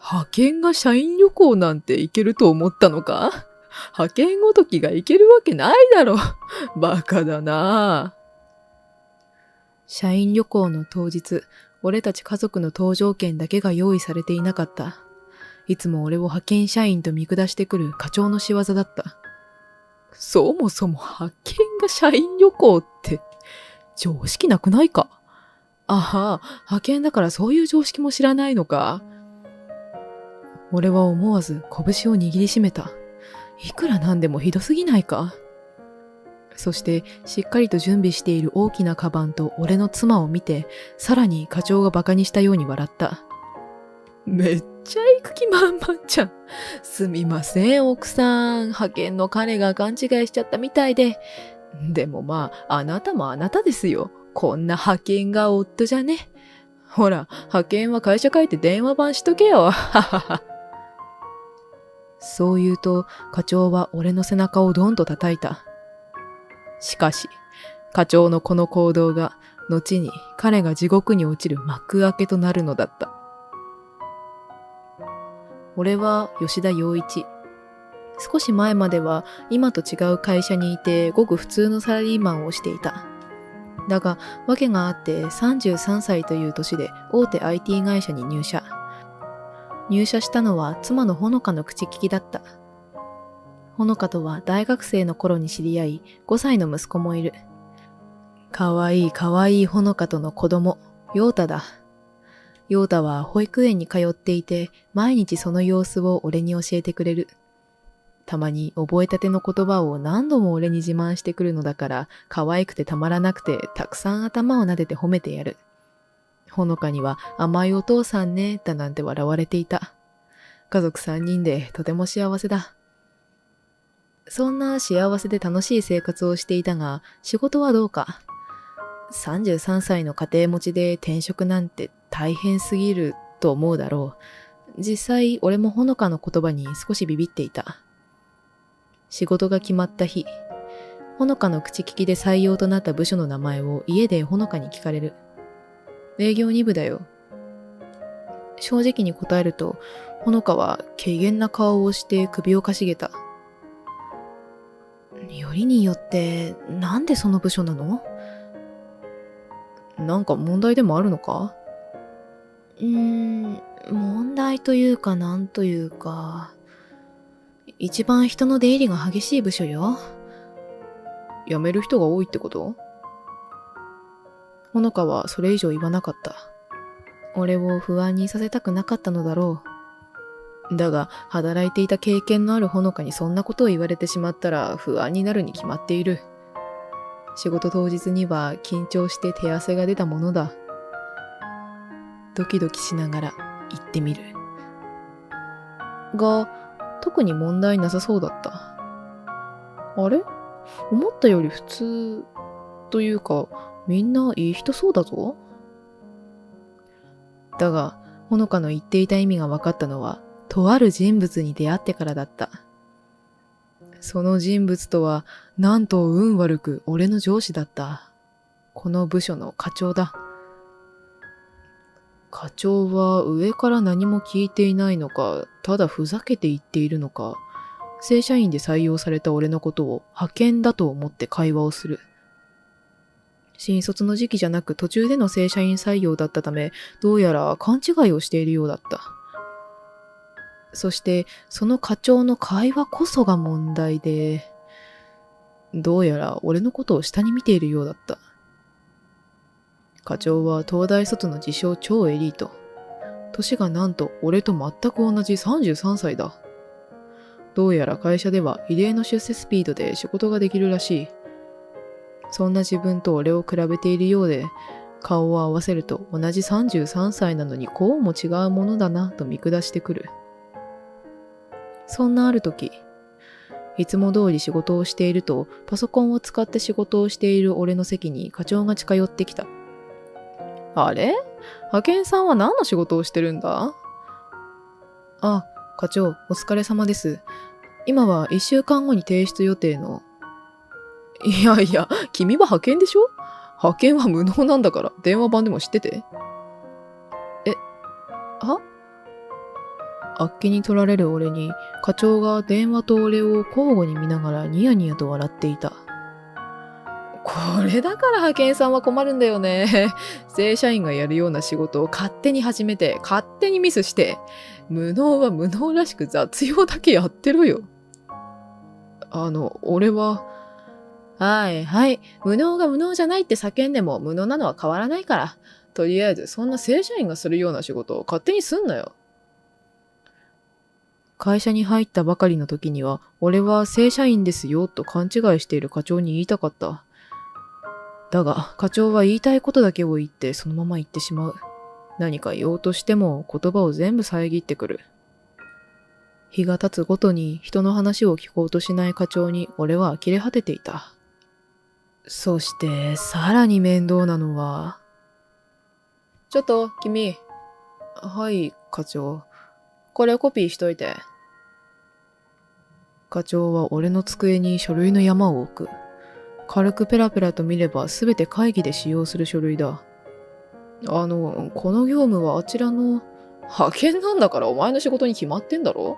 派遣が社員旅行なんて行けると思ったのか？派遣ごときが行けるわけないだろ。バカだな。社員旅行の当日、俺たち家族の搭乗券だけが用意されていなかった。いつも俺を派遣社員と見下してくる課長の仕業だった。そもそも派遣が社員旅行って常識なくないか？ああ、派遣だからそういう常識も知らないのか。俺は思わず拳を握りしめた。いくらなんでもひどすぎないか。そしてしっかりと準備している大きなカバンと俺の妻を見て、さらに課長がバカにしたように笑った。めっちゃ行く気満々じゃん。すみません奥さん、派遣の彼が勘違いしちゃったみたいで。でもまあ、あなたもあなたですよ。こんな派遣が夫じゃね。ほら、派遣は会社書いて電話番しとけよ。ははは。そう言うと、課長は俺の背中をドンと叩いた。しかし、課長のこの行動が、後に彼が地獄に落ちる幕開けとなるのだった。俺は吉田洋一。少し前までは今と違う会社にいてごく普通のサラリーマンをしていた。だが、訳があって33歳という年で大手 IT 会社に入社。入社したのは妻のほのかの口利きだった。ほのかとは大学生の頃に知り合い、5歳の息子もいる。かわいいほのかとの子供、陽太だ。陽太は保育園に通っていて、毎日その様子を俺に教えてくれる。たまに覚えたての言葉を何度も俺に自慢してくるのだから、可愛くてたまらなくて、たくさん頭を撫でて褒めてやる。ほのかには甘いお父さんね、だなんて笑われていた。家族3人でとても幸せだ。そんな幸せで楽しい生活をしていたが、仕事はどうか。33歳の家庭持ちで転職なんて大変すぎると思うだろう。実際、俺もほのかの言葉に少しビビっていた。仕事が決まった日、ほのかの口利きで採用となった部署の名前を家でほのかに聞かれる。営業2部だよ。正直に答えると、ほのかは軽減な顔をして首をかしげた。よりによってなんでその部署なの？なんか問題でもあるのか？問題というかなんというか、一番人の出入りが激しい部署よ。辞める人が多いってこと？ほのかはそれ以上言わなかった。俺を不安にさせたくなかったのだろう。だが、働いていた経験のあるほのかにそんなことを言われてしまったら不安になるに決まっている。仕事当日には緊張して手汗が出たものだ。ドキドキしながら行ってみる。が、特に問題なさそうだった。あれ？思ったより普通というか、みんないい人そうだぞ。だが、ほのかの言っていた意味が分かったのは、とある人物に出会ってからだった。その人物とは、なんと運悪く俺の上司だった。この部署の課長だ。課長は上から何も聞いていないのか、ただふざけて言っているのか、正社員で採用された俺のことを派遣だと思って会話をする。新卒の時期じゃなく途中での正社員採用だったため、どうやら勘違いをしているようだった。そしてその課長の会話こそが問題で、どうやら俺のことを下に見ているようだった。課長は東大卒の自称超エリート。年がなんと俺と全く同じ33歳だ。どうやら会社では異例の出世スピードで仕事ができるらしい。そんな自分と俺を比べているようで、顔を合わせると同じ33歳なのにこうも違うものだなと見下してくる。そんなある時、いつも通り仕事をしていると、パソコンを使って仕事をしている俺の席に課長が近寄ってきた。あれ？派遣さんは何の仕事をしてるんだ？あ、課長、お疲れ様です。今は1週間後に提出予定の。いやいや、君は派遣でしょ？派遣は無能なんだから、電話番でも知ってて。は？あっけに取られる俺に、課長が電話と俺を交互に見ながらニヤニヤと笑っていた。これだから派遣さんは困るんだよね。正社員がやるような仕事を勝手に始めて、勝手にミスして、無能は無能らしく雑用だけやってるよ。俺は、はいはい、無能が無能じゃないって叫んでも無能なのは変わらないから、とりあえずそんな正社員がするような仕事を勝手にすんなよ。会社に入ったばかりの時には、俺は正社員ですよと勘違いしている課長に言いたかった。だが、課長は言いたいことだけを言ってそのまま言ってしまう。何か言おうとしても言葉を全部遮ってくる。日が経つごとに人の話を聞こうとしない課長に俺は呆れ果てていた。そしてさらに面倒なのは、ちょっと君。はい、課長。これコピーしといて。課長は俺の机に書類の山を置く。軽くペラペラと見ればすべて会議で使用する書類だ。この業務はあちらの、派遣なんだからお前の仕事に決まってんだろ。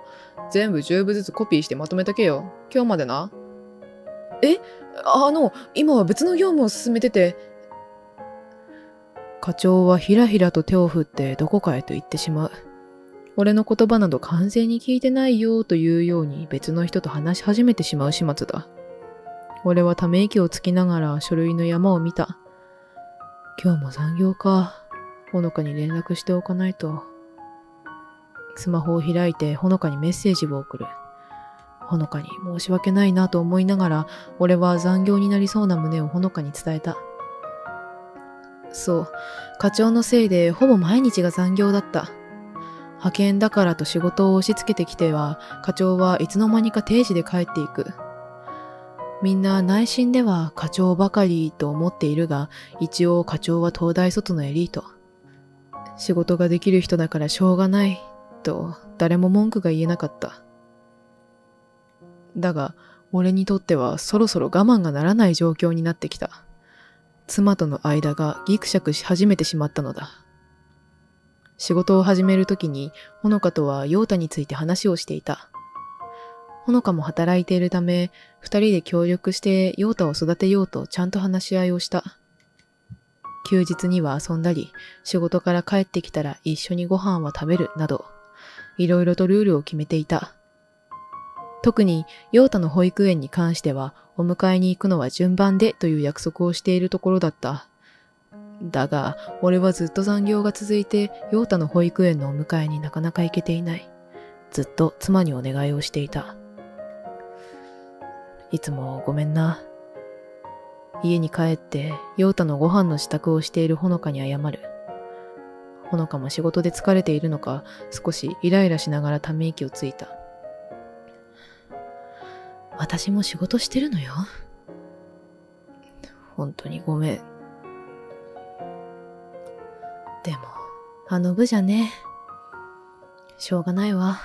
全部10部ずつコピーしてまとめとけよ。今日までな。今は別の業務を進めてて。課長はひらひらと手を振ってどこかへと言ってしまう。俺の言葉など完全に聞いてないよというように別の人と話し始めてしまう始末だ。俺はため息をつきながら書類の山を見た。今日も残業か。ほのかに連絡しておかないと。スマホを開いてほのかにメッセージを送る。ほのかに申し訳ないなと思いながら、俺は残業になりそうな旨をほのかに伝えた。そう、課長のせいでほぼ毎日が残業だった。派遣だからと仕事を押し付けてきては、課長はいつの間にか定時で帰っていく。みんな内心では課長ばかりと思っているが、一応課長は東大卒のエリート。仕事ができる人だからしょうがないと誰も文句が言えなかった。だが俺にとってはそろそろ我慢がならない状況になってきた。妻との間がギクシャクし始めてしまったのだ。仕事を始めるときにほのかとは陽太について話をしていた。ほのかも働いているため、二人で協力して陽太を育てようとちゃんと話し合いをした。休日には遊んだり、仕事から帰ってきたら一緒にご飯は食べるなど、いろいろとルールを決めていた。特に陽太の保育園に関しては、お迎えに行くのは順番でという約束をしているところだった。だが、俺はずっと残業が続いて、陽太の保育園のお迎えになかなか行けていない。ずっと妻にお願いをしていた。いつもごめんな。家に帰って陽太のご飯の支度をしているほのかに謝る。ほのかも仕事で疲れているのか少しイライラしながらため息をついた。私も仕事してるのよ。本当にごめん。でもあの部じゃね。しょうがないわ。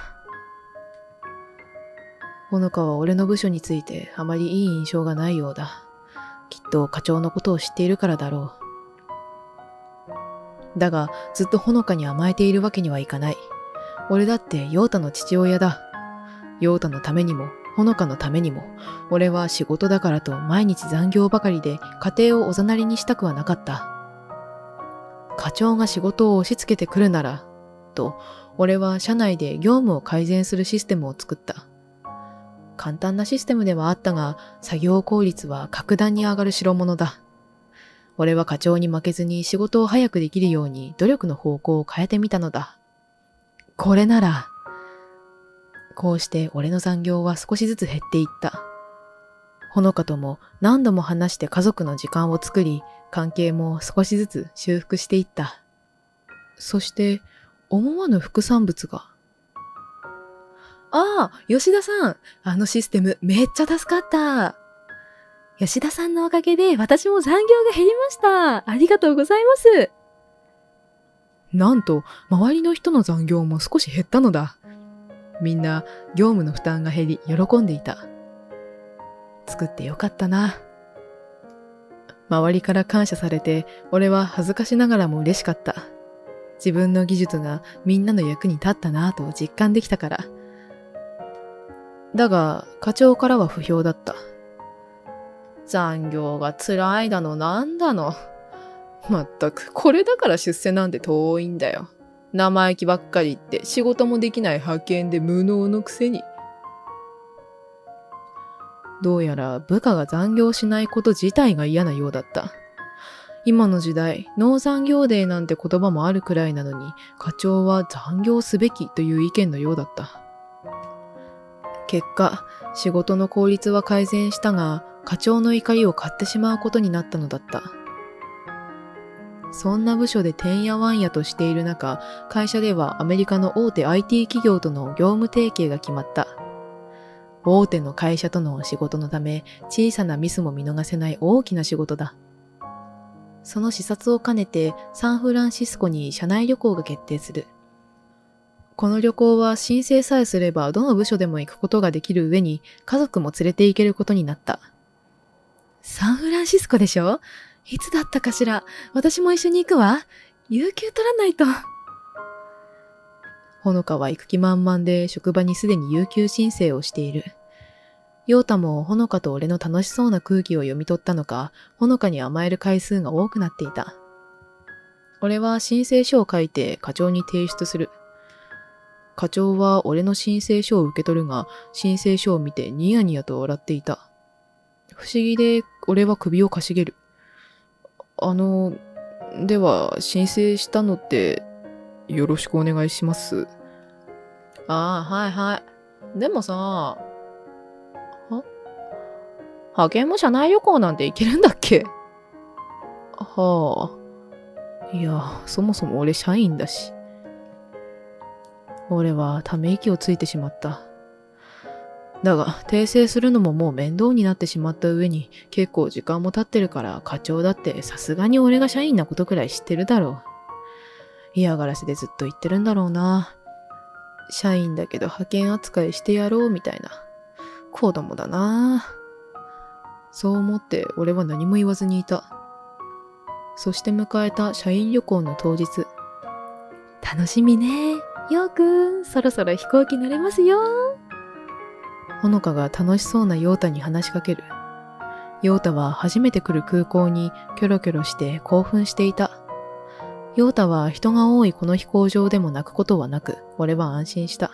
ほのかは俺の部署についてあまりいい印象がないようだ。きっと課長のことを知っているからだろう。だがずっとほのかに甘えているわけにはいかない。俺だって陽太の父親だ。陽太のためにもほのかのためにも、俺は仕事だからと毎日残業ばかりで家庭をおざなりにしたくはなかった。課長が仕事を押し付けてくるなら、と俺は社内で業務を改善するシステムを作った。簡単なシステムではあったが、作業効率は格段に上がる代物だ。俺は課長に負けずに仕事を早くできるように努力の方向を変えてみたのだ。これなら、こうして俺の残業は少しずつ減っていった。ほのかとも何度も話して家族の時間を作り、関係も少しずつ修復していった。そして思わぬ副産物が。ああ、吉田さん、あのシステムめっちゃ助かった。吉田さんのおかげで私も残業が減りました。ありがとうございます。なんと、周りの人の残業も少し減ったのだ。みんな業務の負担が減り喜んでいた。作ってよかったな。周りから感謝されて、俺は恥ずかしながらも嬉しかった。自分の技術がみんなの役に立ったなぁと実感できたから。だが、課長からは不評だった。残業が辛いだのなんだの。まったく、これだから出世なんて遠いんだよ。生意気ばっかり言って仕事もできない派遣で無能のくせに。どうやら部下が残業しないこと自体が嫌なようだった。今の時代、ノー残業デーなんて言葉もあるくらいなのに、課長は残業すべきという意見のようだった。結果、仕事の効率は改善したが、課長の怒りを買ってしまうことになったのだった。そんな部署でてんやわんやとしている中、会社ではアメリカの大手 IT 企業との業務提携が決まった。大手の会社との仕事のため、小さなミスも見逃せない大きな仕事だ。その視察を兼ねてサンフランシスコに社内旅行が決定する。この旅行は申請さえすればどの部署でも行くことができる上に家族も連れて行けることになった。サンフランシスコでしょ？いつだったかしら？私も一緒に行くわ。有給取らないと。ほのかは行く気満々で職場にすでに有給申請をしている。陽太もほのかと俺の楽しそうな空気を読み取ったのか、ほのかに甘える回数が多くなっていた。俺は申請書を書いて課長に提出する。課長は俺の申請書を受け取るが、申請書を見てニヤニヤと笑っていた。不思議で俺は首をかしげる。では申請したのってよろしくお願いします。ああ、はいはい。でもさ、派遣も社内旅行なんて行けるんだっけ？はあ。いや、そもそも俺社員だし。俺はため息をついてしまった。だが、訂正するのももう面倒になってしまった上に、結構時間も経ってるから課長だってさすがに俺が社員なことくらい知ってるだろう。嫌がらせでずっと言ってるんだろうな。社員だけど派遣扱いしてやろうみたいな。子供だな。そう思って俺は何も言わずにいた。そして迎えた社員旅行の当日。楽しみね。ようくん、そろそろ飛行機乗れますよ。ほのかが楽しそうな陽太に話しかける。陽太は初めて来る空港にキョロキョロして興奮していた。陽太は人が多いこの飛行場でも泣くことはなく、俺は安心した。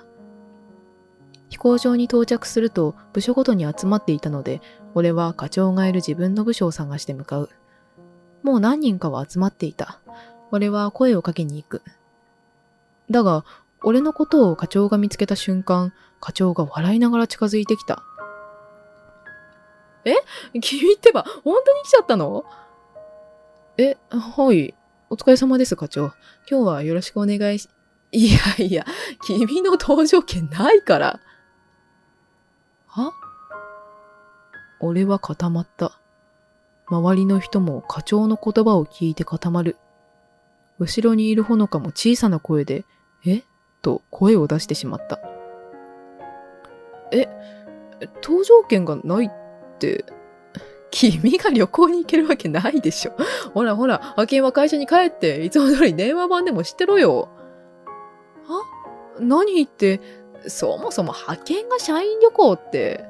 飛行場に到着すると部署ごとに集まっていたので、俺は課長がいる自分の部署を探して向かう。もう何人かは集まっていた。俺は声をかけに行く。だが、俺のことを課長が見つけた瞬間、課長が笑いながら近づいてきた。君ってば、本当に来ちゃったの？はい。お疲れ様です、課長。今日はよろしくお願いし…いやいや、君の搭乗券ないから。は？俺は固まった。周りの人も課長の言葉を聞いて固まる。後ろにいるほのかも小さな声で、と声を出してしまった。搭乗券がないって、君が旅行に行けるわけないでしょ。ほらほら、派遣は会社に帰って、いつも通り電話番でも知ってろよ。何言って、そもそも派遣が社員旅行って、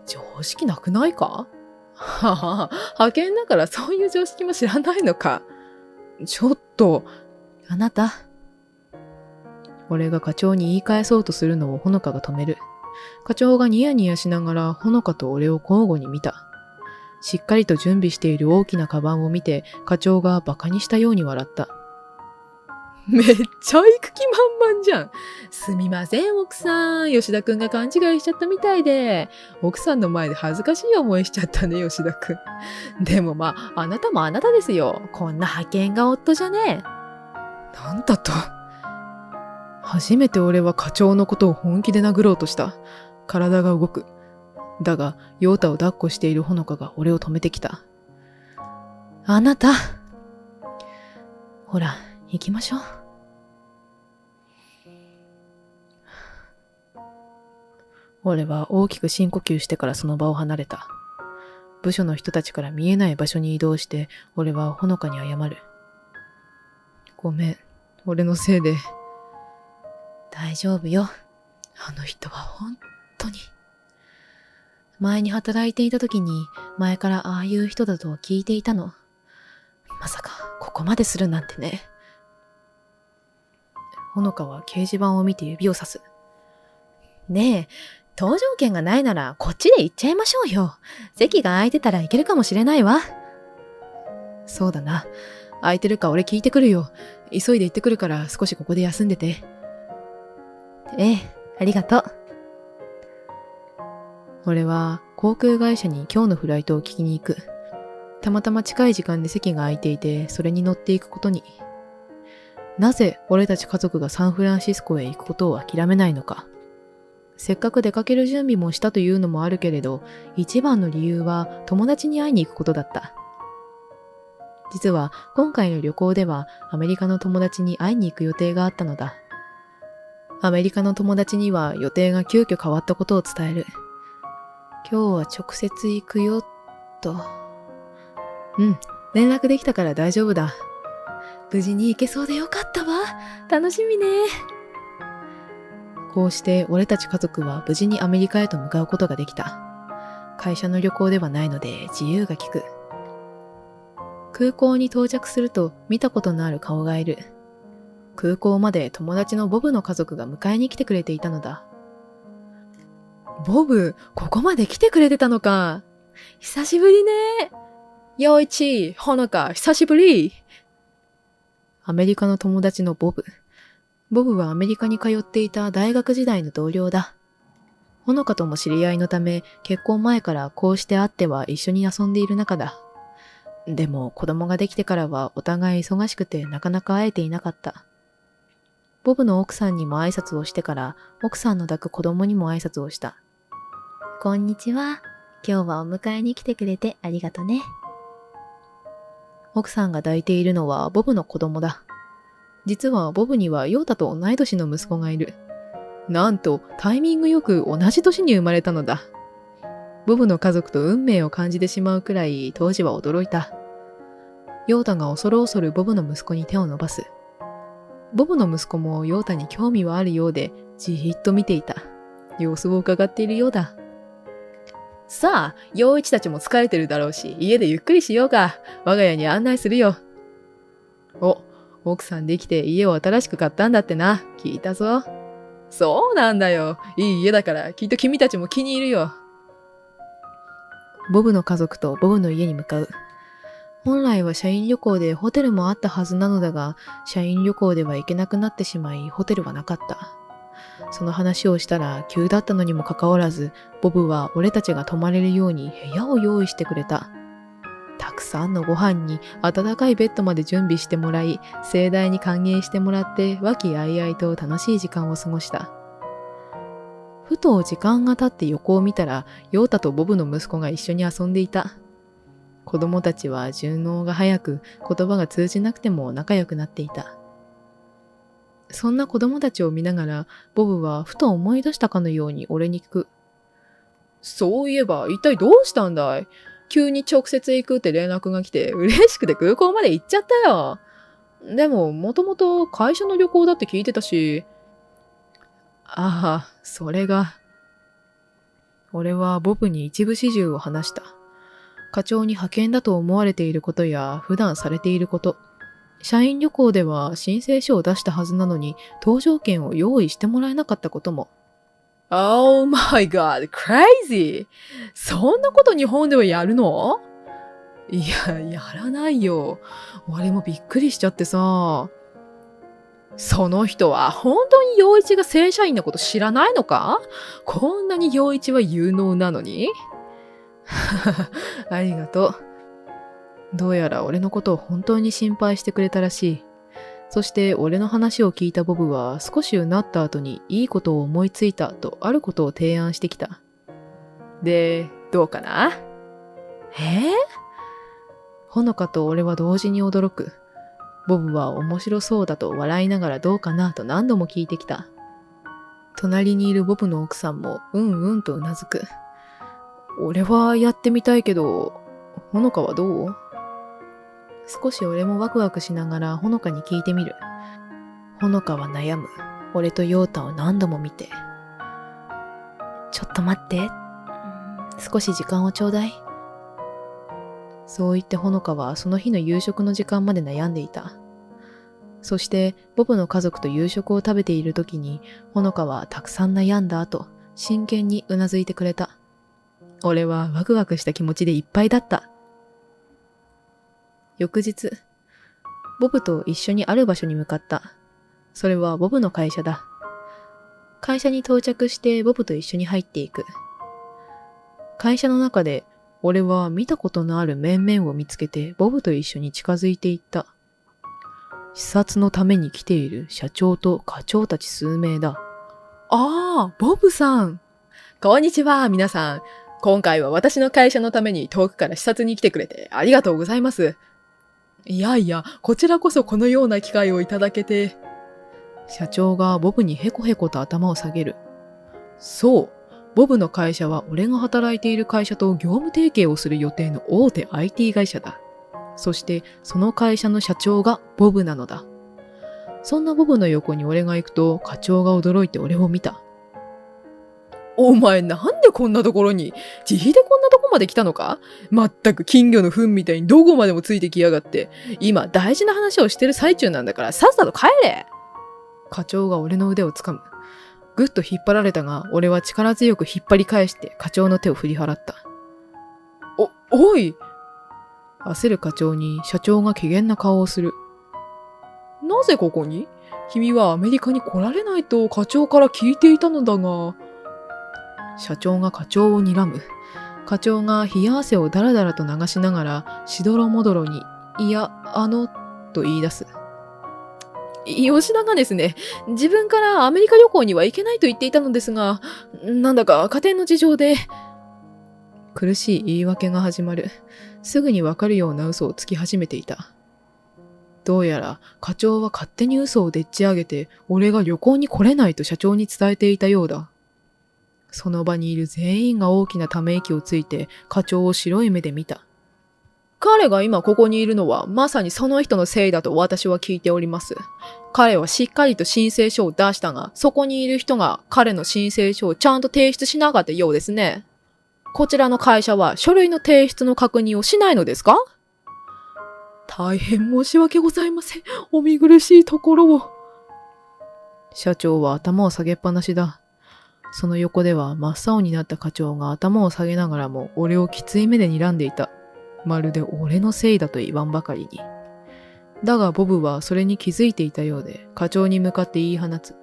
常識なくないか？はは、派遣だからそういう常識も知らないのか。ちょっと、あなた。俺が課長に言い返そうとするのをほのかが止める。課長がニヤニヤしながらほのかと俺を交互に見た。しっかりと準備している大きなカバンを見て課長がバカにしたように笑った。めっちゃ行く気満々じゃん。すみません奥さん、吉田くんが勘違いしちゃったみたいで、奥さんの前で恥ずかしい思いしちゃったね吉田くん。でもまあ、あなたもあなたですよ。こんな派遣が夫じゃねえ。なんだと。初めて俺は課長のことを本気で殴ろうとした。体が動く。だが、陽太を抱っこしているほのかが俺を止めてきた。あなた。ほら、行きましょう。俺は大きく深呼吸してからその場を離れた。部署の人たちから見えない場所に移動して、俺はほのかに謝る。ごめん。俺のせいで。大丈夫よ。あの人は本当に。前に働いていた時に前からああいう人だと聞いていたの。まさかここまでするなんてね。ほのかは掲示板を見て指をさす。ねえ、搭乗券がないならこっちで行っちゃいましょうよ。席が空いてたら行けるかもしれないわ。そうだな。空いてるか俺聞いてくるよ。急いで行ってくるから少しここで休んでて。ええ、ありがとう。俺は航空会社に今日のフライトを聞きに行く。たまたま近い時間で席が空いていて、それに乗っていくことに。なぜ俺たち家族がサンフランシスコへ行くことを諦めないのか。せっかく出かける準備もしたというのもあるけれど、一番の理由は友達に会いに行くことだった。実は今回の旅行ではアメリカの友達に会いに行く予定があったのだ。アメリカの友達には予定が急遽変わったことを伝える。今日は直接行くよ、と。連絡できたから大丈夫だ。無事に行けそうでよかったわ。楽しみね。こうして俺たち家族は無事にアメリカへと向かうことができた。会社の旅行ではないので自由が利く。空港に到着すると見たことのある顔がいる。空港まで友達のボブの家族が迎えに来てくれていたのだ。ボブ、ここまで来てくれてたのか。久しぶりね。陽一、ほのか、久しぶり。アメリカの友達のボブ。ボブはアメリカに通っていた大学時代の同僚だ。ほのかとも知り合いのため、結婚前からこうして会っては一緒に遊んでいる仲だ。でも子供ができてからはお互い忙しくてなかなか会えていなかった。ボブの奥さんにも挨拶をしてから、奥さんの抱く子供にも挨拶をした。こんにちは。今日はお迎えに来てくれてありがとね。奥さんが抱いているのはボブの子供だ。実はボブにはヨータと同い年の息子がいる。なんとタイミングよく同じ年に生まれたのだ。ボブの家族と運命を感じてしまうくらい当時は驚いた。ヨータが恐る恐るボブの息子に手を伸ばす。ボブの息子もヨータに興味はあるようでじーっと見ていた。様子を伺っているようだ。さあ、陽一たちも疲れてるだろうし、家でゆっくりしようか。我が家に案内するよ。奥さんできて家を新しく買ったんだってな。聞いたぞ。そうなんだよ。いい家だからきっと君たちも気に入るよ。ボブの家族とボブの家に向かう。本来は社員旅行でホテルもあったはずなのだが、社員旅行では行けなくなってしまい、ホテルはなかった。その話をしたら急だったのにもかかわらず、ボブは俺たちが泊まれるように部屋を用意してくれた。たくさんのご飯に温かいベッドまで準備してもらい、盛大に歓迎してもらって和気あいあいと楽しい時間を過ごした。ふと時間が経って横を見たら、ヨータとボブの息子が一緒に遊んでいた。子供たちは順応が早く、言葉が通じなくても仲良くなっていた。そんな子供たちを見ながら、ボブはふと思い出したかのように俺に聞く。そういえば、一体どうしたんだい？急に直接行くって連絡が来て、嬉しくて空港まで行っちゃったよ。でも、もともと会社の旅行だって聞いてたし。ああ、それが。俺はボブに一部始終を話した。課長に派遣だと思われていることや、普段されていること。社員旅行では申請書を出したはずなのに、搭乗券を用意してもらえなかったことも。Oh my god, crazy! そんなこと日本ではやるの？いや、やらないよ。俺もびっくりしちゃってさ。その人は本当に陽一が正社員のこと知らないのか？こんなに陽一は有能なのに？ありがとう。どうやら俺のことを本当に心配してくれたらしい。そして俺の話を聞いたボブは少しうなった後にいいことを思いついたとあることを提案してきた。で、どうかな？ほのかと俺は同時に驚く。ボブは面白そうだと笑いながらどうかなと何度も聞いてきた。隣にいるボブの奥さんもうんうんとうなずく。俺はやってみたいけど、ほのかはどう？少し俺もワクワクしながらほのかに聞いてみる。ほのかは悩む。俺と陽太を何度も見て。ちょっと待って。少し時間をちょうだい。そう言ってほのかはその日の夕食の時間まで悩んでいた。そしてボブの家族と夕食を食べている時に、ほのかはたくさん悩んだ後、真剣にうなずいてくれた。俺はワクワクした気持ちでいっぱいだった。翌日、ボブと一緒にある場所に向かった。それはボブの会社だ。会社に到着してボブと一緒に入っていく。会社の中で俺は見たことのある面々を見つけてボブと一緒に近づいていった。視察のために来ている社長と課長たち数名だ。ああ、ボブさん。こんにちは、皆さん。今回は私の会社のために遠くから視察に来てくれてありがとうございます。いやいや、こちらこそこのような機会をいただけて。社長がボブにヘコヘコと頭を下げる。そう、ボブの会社は俺が働いている会社と業務提携をする予定の大手 IT 会社だ。そしてその会社の社長がボブなのだ。そんなボブの横に俺が行くと課長が驚いて俺を見た。お前なんでこんなところに、自費でこんなとこまで来たのか？まったく金魚の糞みたいにどこまでもついてきやがって。今大事な話をしてる最中なんだからさっさと帰れ！課長が俺の腕をつかむ。ぐっと引っ張られたが、俺は力強く引っ張り返して課長の手を振り払った。おい！焦る課長に社長が機嫌な顔をする。なぜここに？君はアメリカに来られないと課長から聞いていたのだが。社長が課長を睨む。課長が冷や汗をだらだらと流しながら、しどろもどろに、いや、と言い出す。吉田がですね、自分からアメリカ旅行には行けないと言っていたのですが、なんだか家庭の事情で。苦しい言い訳が始まる。すぐにわかるような嘘をつき始めていた。どうやら課長は勝手に嘘をでっち上げて、俺が旅行に来れないと社長に伝えていたようだ。その場にいる全員が大きなため息をついて課長を白い目で見た。彼が今ここにいるのはまさにその人のせいだと私は聞いております。彼はしっかりと申請書を出したが、そこにいる人が彼の申請書をちゃんと提出しなかったようですね。こちらの会社は書類の提出の確認をしないのですか？大変申し訳ございません。お見苦しいところを。社長は頭を下げっぱなしだ。その横では真っ青になった課長が頭を下げながらも俺をきつい目で睨んでいた。まるで俺のせいだと言わんばかりに。だがボブはそれに気づいていたようで課長に向かって言い放つ。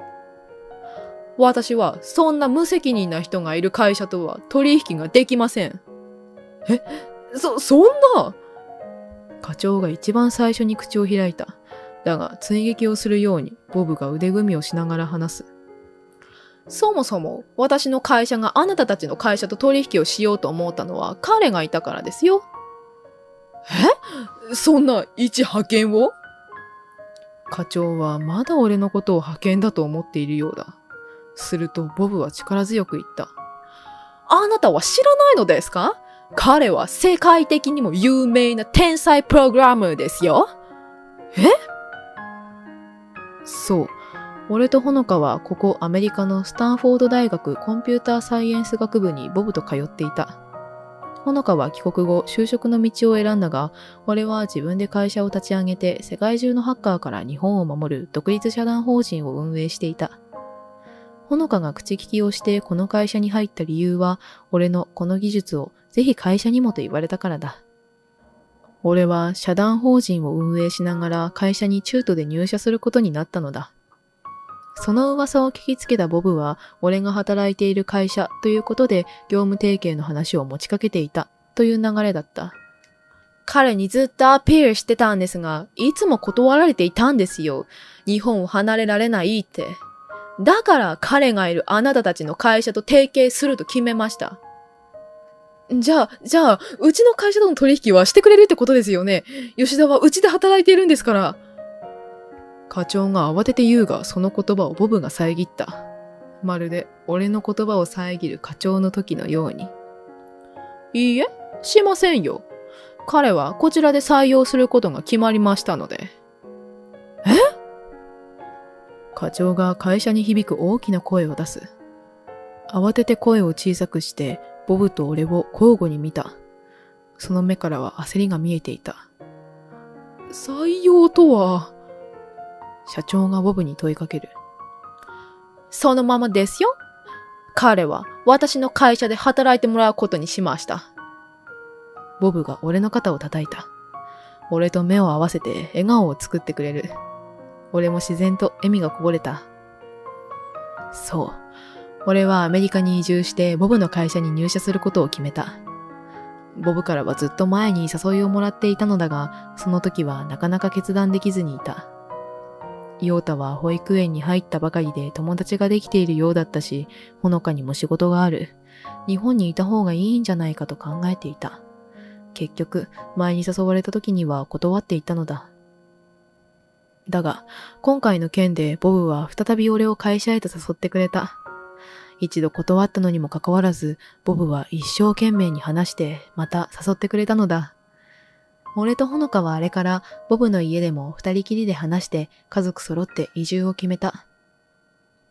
私はそんな無責任な人がいる会社とは取引ができません。そんな！課長が一番最初に口を開いた。だが追撃をするようにボブが腕組みをしながら話す。そもそも私の会社があなたたちの会社と取引をしようと思ったのは彼がいたからですよ。そんな一派遣を？課長はまだ俺のことを派遣だと思っているようだ。するとボブは力強く言った。あなたは知らないのですか？彼は世界的にも有名な天才プログラマーですよ。そう。俺とほのかはここアメリカのスタンフォード大学コンピューターサイエンス学部にボブと通っていた。ほのかは帰国後就職の道を選んだが、俺は自分で会社を立ち上げて世界中のハッカーから日本を守る独立社団法人を運営していた。ほのかが口利きをしてこの会社に入った理由は、俺のこの技術をぜひ会社にもと言われたからだ。俺は社団法人を運営しながら会社に中途で入社することになったのだ。その噂を聞きつけたボブは、俺が働いている会社ということで業務提携の話を持ちかけていたという流れだった。彼にずっとアピールしてたんですが、いつも断られていたんですよ。日本を離れられないって。だから彼がいるあなたたちの会社と提携すると決めました。じゃあ、うちの会社との取引はしてくれるってことですよね。吉田はうちで働いているんですから。課長が慌てて言うが、その言葉をボブが遮った。まるで俺の言葉を遮る課長の時のように。いいえ、しませんよ。彼はこちらで採用することが決まりましたので。課長が会社に響く大きな声を出す。慌てて声を小さくして、ボブと俺を交互に見た。その目からは焦りが見えていた。採用とは？社長がボブに問いかける。そのままですよ。彼は私の会社で働いてもらうことにしました。ボブが俺の肩を叩いた。俺と目を合わせて笑顔を作ってくれる。俺も自然と笑みがこぼれた。そう。俺はアメリカに移住してボブの会社に入社することを決めた。ボブからはずっと前に誘いをもらっていたのだが、その時はなかなか決断できずにいた。ヨータは保育園に入ったばかりで友達ができているようだったし、ほのかにも仕事がある。日本にいた方がいいんじゃないかと考えていた。結局、前に誘われた時には断っていたのだ。だが、今回の件でボブは再び俺を会社へと誘ってくれた。一度断ったのにもかかわらず、ボブは一生懸命に話して、また誘ってくれたのだ。俺とほのかはあれからボブの家でも二人きりで話して家族揃って移住を決めた。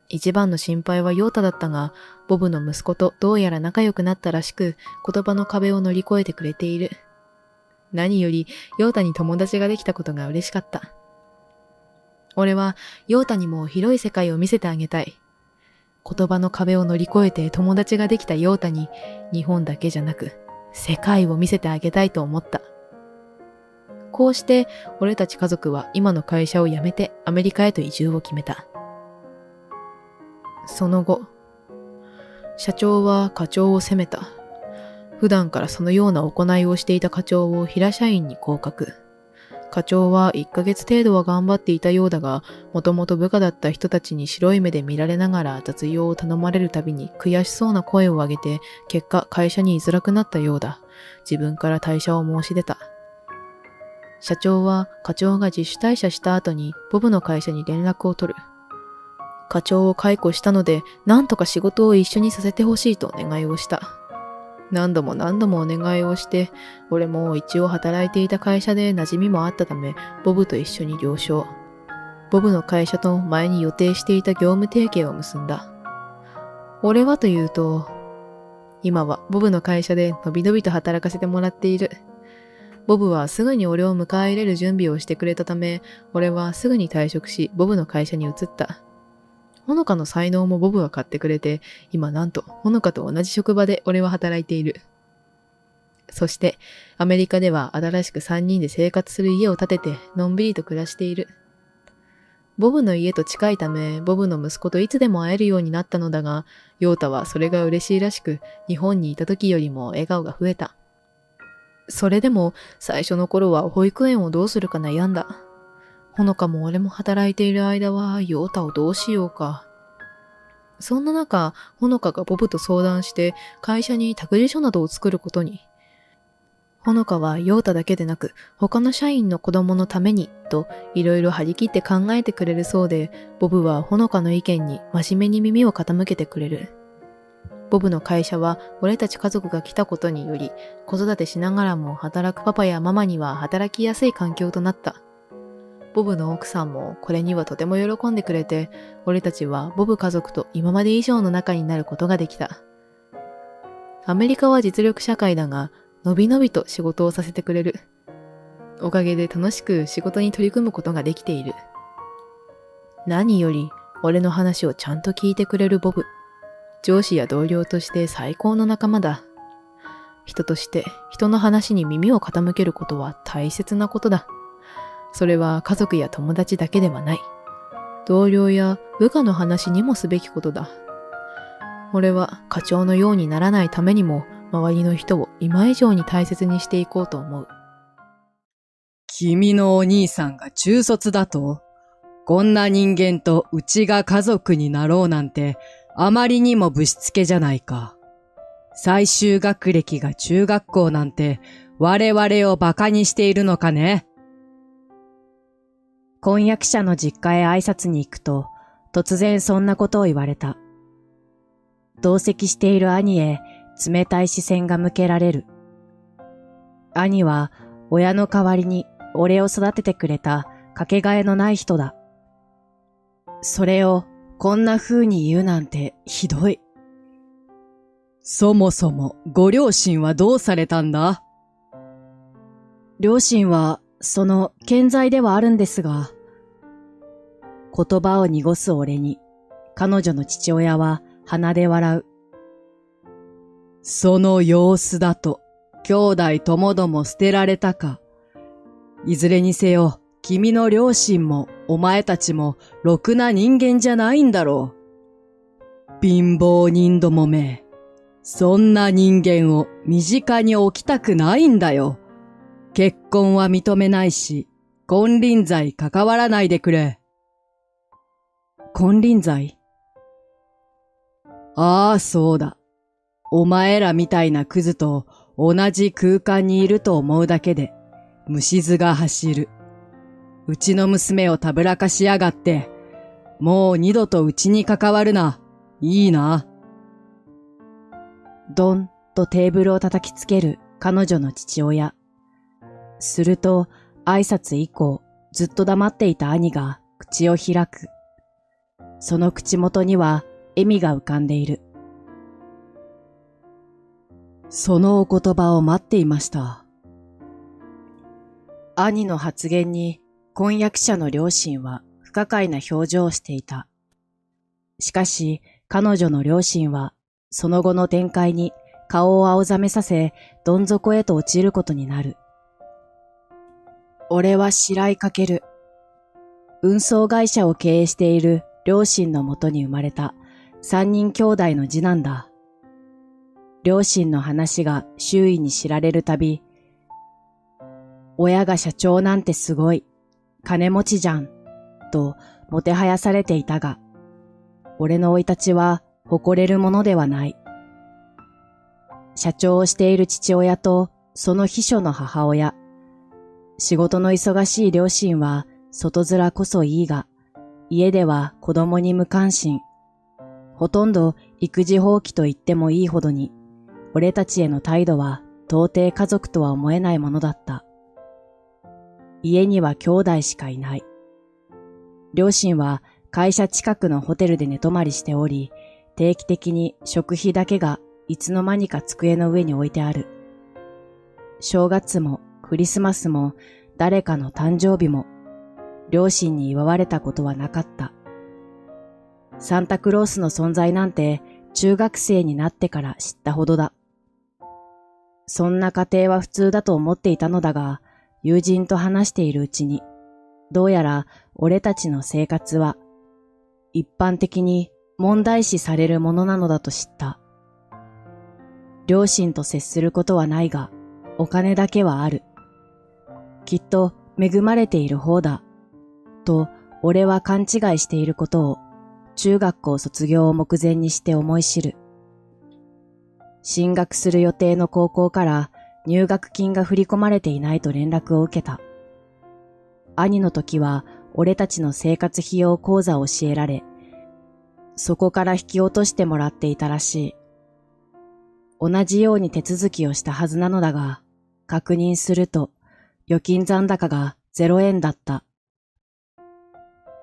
一番の心配はヨータだったが、ボブの息子とどうやら仲良くなったらしく、言葉の壁を乗り越えてくれている。何よりヨータに友達ができたことが嬉しかった。俺はヨータにも広い世界を見せてあげたい。言葉の壁を乗り越えて友達ができたヨータに、日本だけじゃなく世界を見せてあげたいと思った。こうして俺たち家族は今の会社を辞めてアメリカへと移住を決めた。その後、社長は課長を責めた。普段からそのような行いをしていた課長を平社員に降格。課長は1ヶ月程度は頑張っていたようだが、もともと部下だった人たちに白い目で見られながら雑用を頼まれるたびに悔しそうな声を上げて、結果会社に居づらくなったようだ。自分から退社を申し出た。社長は課長が自主退社した後にボブの会社に連絡を取る。課長を解雇したので、なんとか仕事を一緒にさせてほしいとお願いをした。何度もお願いをして、俺も一応働いていた会社で馴染みもあったため、ボブと一緒に了承。ボブの会社と前に予定していた業務提携を結んだ。俺はというと、今はボブの会社でのびのびと働かせてもらっている。ボブはすぐに俺を迎え入れる準備をしてくれたため、俺はすぐに退職し、ボブの会社に移った。ほのかの才能もボブは買ってくれて、今なんとほのかと同じ職場で俺は働いている。そして、アメリカでは新しく3人で生活する家を建てて、のんびりと暮らしている。ボブの家と近いため、ボブの息子といつでも会えるようになったのだが、ヨータはそれが嬉しいらしく、日本にいた時よりも笑顔が増えた。それでも、最初の頃は保育園をどうするか悩んだ。ほのかも俺も働いている間は、ヨータをどうしようか。そんな中、ほのかがボブと相談して、会社に託児所などを作ることに。ほのかはヨータだけでなく、他の社員の子供のために、といろいろ張り切って考えてくれるそうで、ボブはほのかの意見に真面目に耳を傾けてくれる。ボブの会社は俺たち家族が来たことにより、子育てしながらも働くパパやママには働きやすい環境となった。ボブの奥さんもこれにはとても喜んでくれて、俺たちはボブ家族と今まで以上の仲になることができた。アメリカは実力社会だが、のびのびと仕事をさせてくれる。おかげで楽しく仕事に取り組むことができている。何より、俺の話をちゃんと聞いてくれるボブ。上司や同僚として最高の仲間だ。人として人の話に耳を傾けることは大切なことだ。それは家族や友達だけではない。同僚や部下の話にもすべきことだ。俺は課長のようにならないためにも、周りの人を今以上に大切にしていこうと思う。君のお兄さんが中卒だと？こんな人間とうちが家族になろうなんて、あまりにもぶしつけじゃないか。最終学歴が中学校なんて、我々を馬鹿にしているのかね。婚約者の実家へ挨拶に行くと、突然そんなことを言われた。同席している兄へ冷たい視線が向けられる。兄は親の代わりに俺を育ててくれたかけがえのない人だ。それをこんな風に言うなんてひどい。そもそもご両親はどうされたんだ？両親は健在ではあるんですが、言葉を濁す俺に彼女の父親は鼻で笑う。その様子だと、兄弟ともども捨てられたか。いずれにせよ、君の両親もお前たちもろくな人間じゃないんだろう。貧乏人どもめ。そんな人間を身近に置きたくないんだよ。結婚は認めないし、金輪際関わらないでくれ。金輪際？ああ、そうだ。お前らみたいなクズと同じ空間にいると思うだけで、虫唾が走る。うちの娘をたぶらかしやがって、もう二度とうちに関わるな。いいな。ドンとテーブルを叩きつける彼女の父親。すると挨拶以降ずっと黙っていた兄が口を開く。その口元には笑みが浮かんでいる。そのお言葉を待っていました。兄の発言に婚約者の両親は不可解な表情をしていた。しかし彼女の両親はその後の展開に顔を青ざめさせどん底へと落ちることになる。俺は白井翔。運送会社を経営している両親のもとに生まれた三人兄弟の次男だ。両親の話が周囲に知られるたび、親が社長なんてすごい、金持ちじゃん、ともてはやされていたが、俺の生い立ちは誇れるものではない。社長をしている父親とその秘書の母親、仕事の忙しい両親は外面こそいいが、家では子供に無関心。ほとんど育児放棄と言ってもいいほどに、俺たちへの態度は到底家族とは思えないものだった。家には兄弟しかいない。両親は会社近くのホテルで寝泊まりしており、定期的に食費だけがいつの間にか机の上に置いてある。正月もクリスマスも誰かの誕生日も両親に祝われたことはなかった。サンタクロースの存在なんて中学生になってから知ったほどだ。そんな家庭は普通だと思っていたのだが、友人と話しているうちに、どうやら俺たちの生活は一般的に問題視されるものなのだと知った。両親と接することはないが、お金だけはある。きっと恵まれている方だ。と俺は勘違いしていることを中学校卒業を目前にして思い知る。進学する予定の高校から入学金が振り込まれていないと連絡を受けた。兄の時は俺たちの生活費用口座を教えられ、そこから引き落としてもらっていたらしい。同じように手続きをしたはずなのだが、確認すると預金残高が0円だった。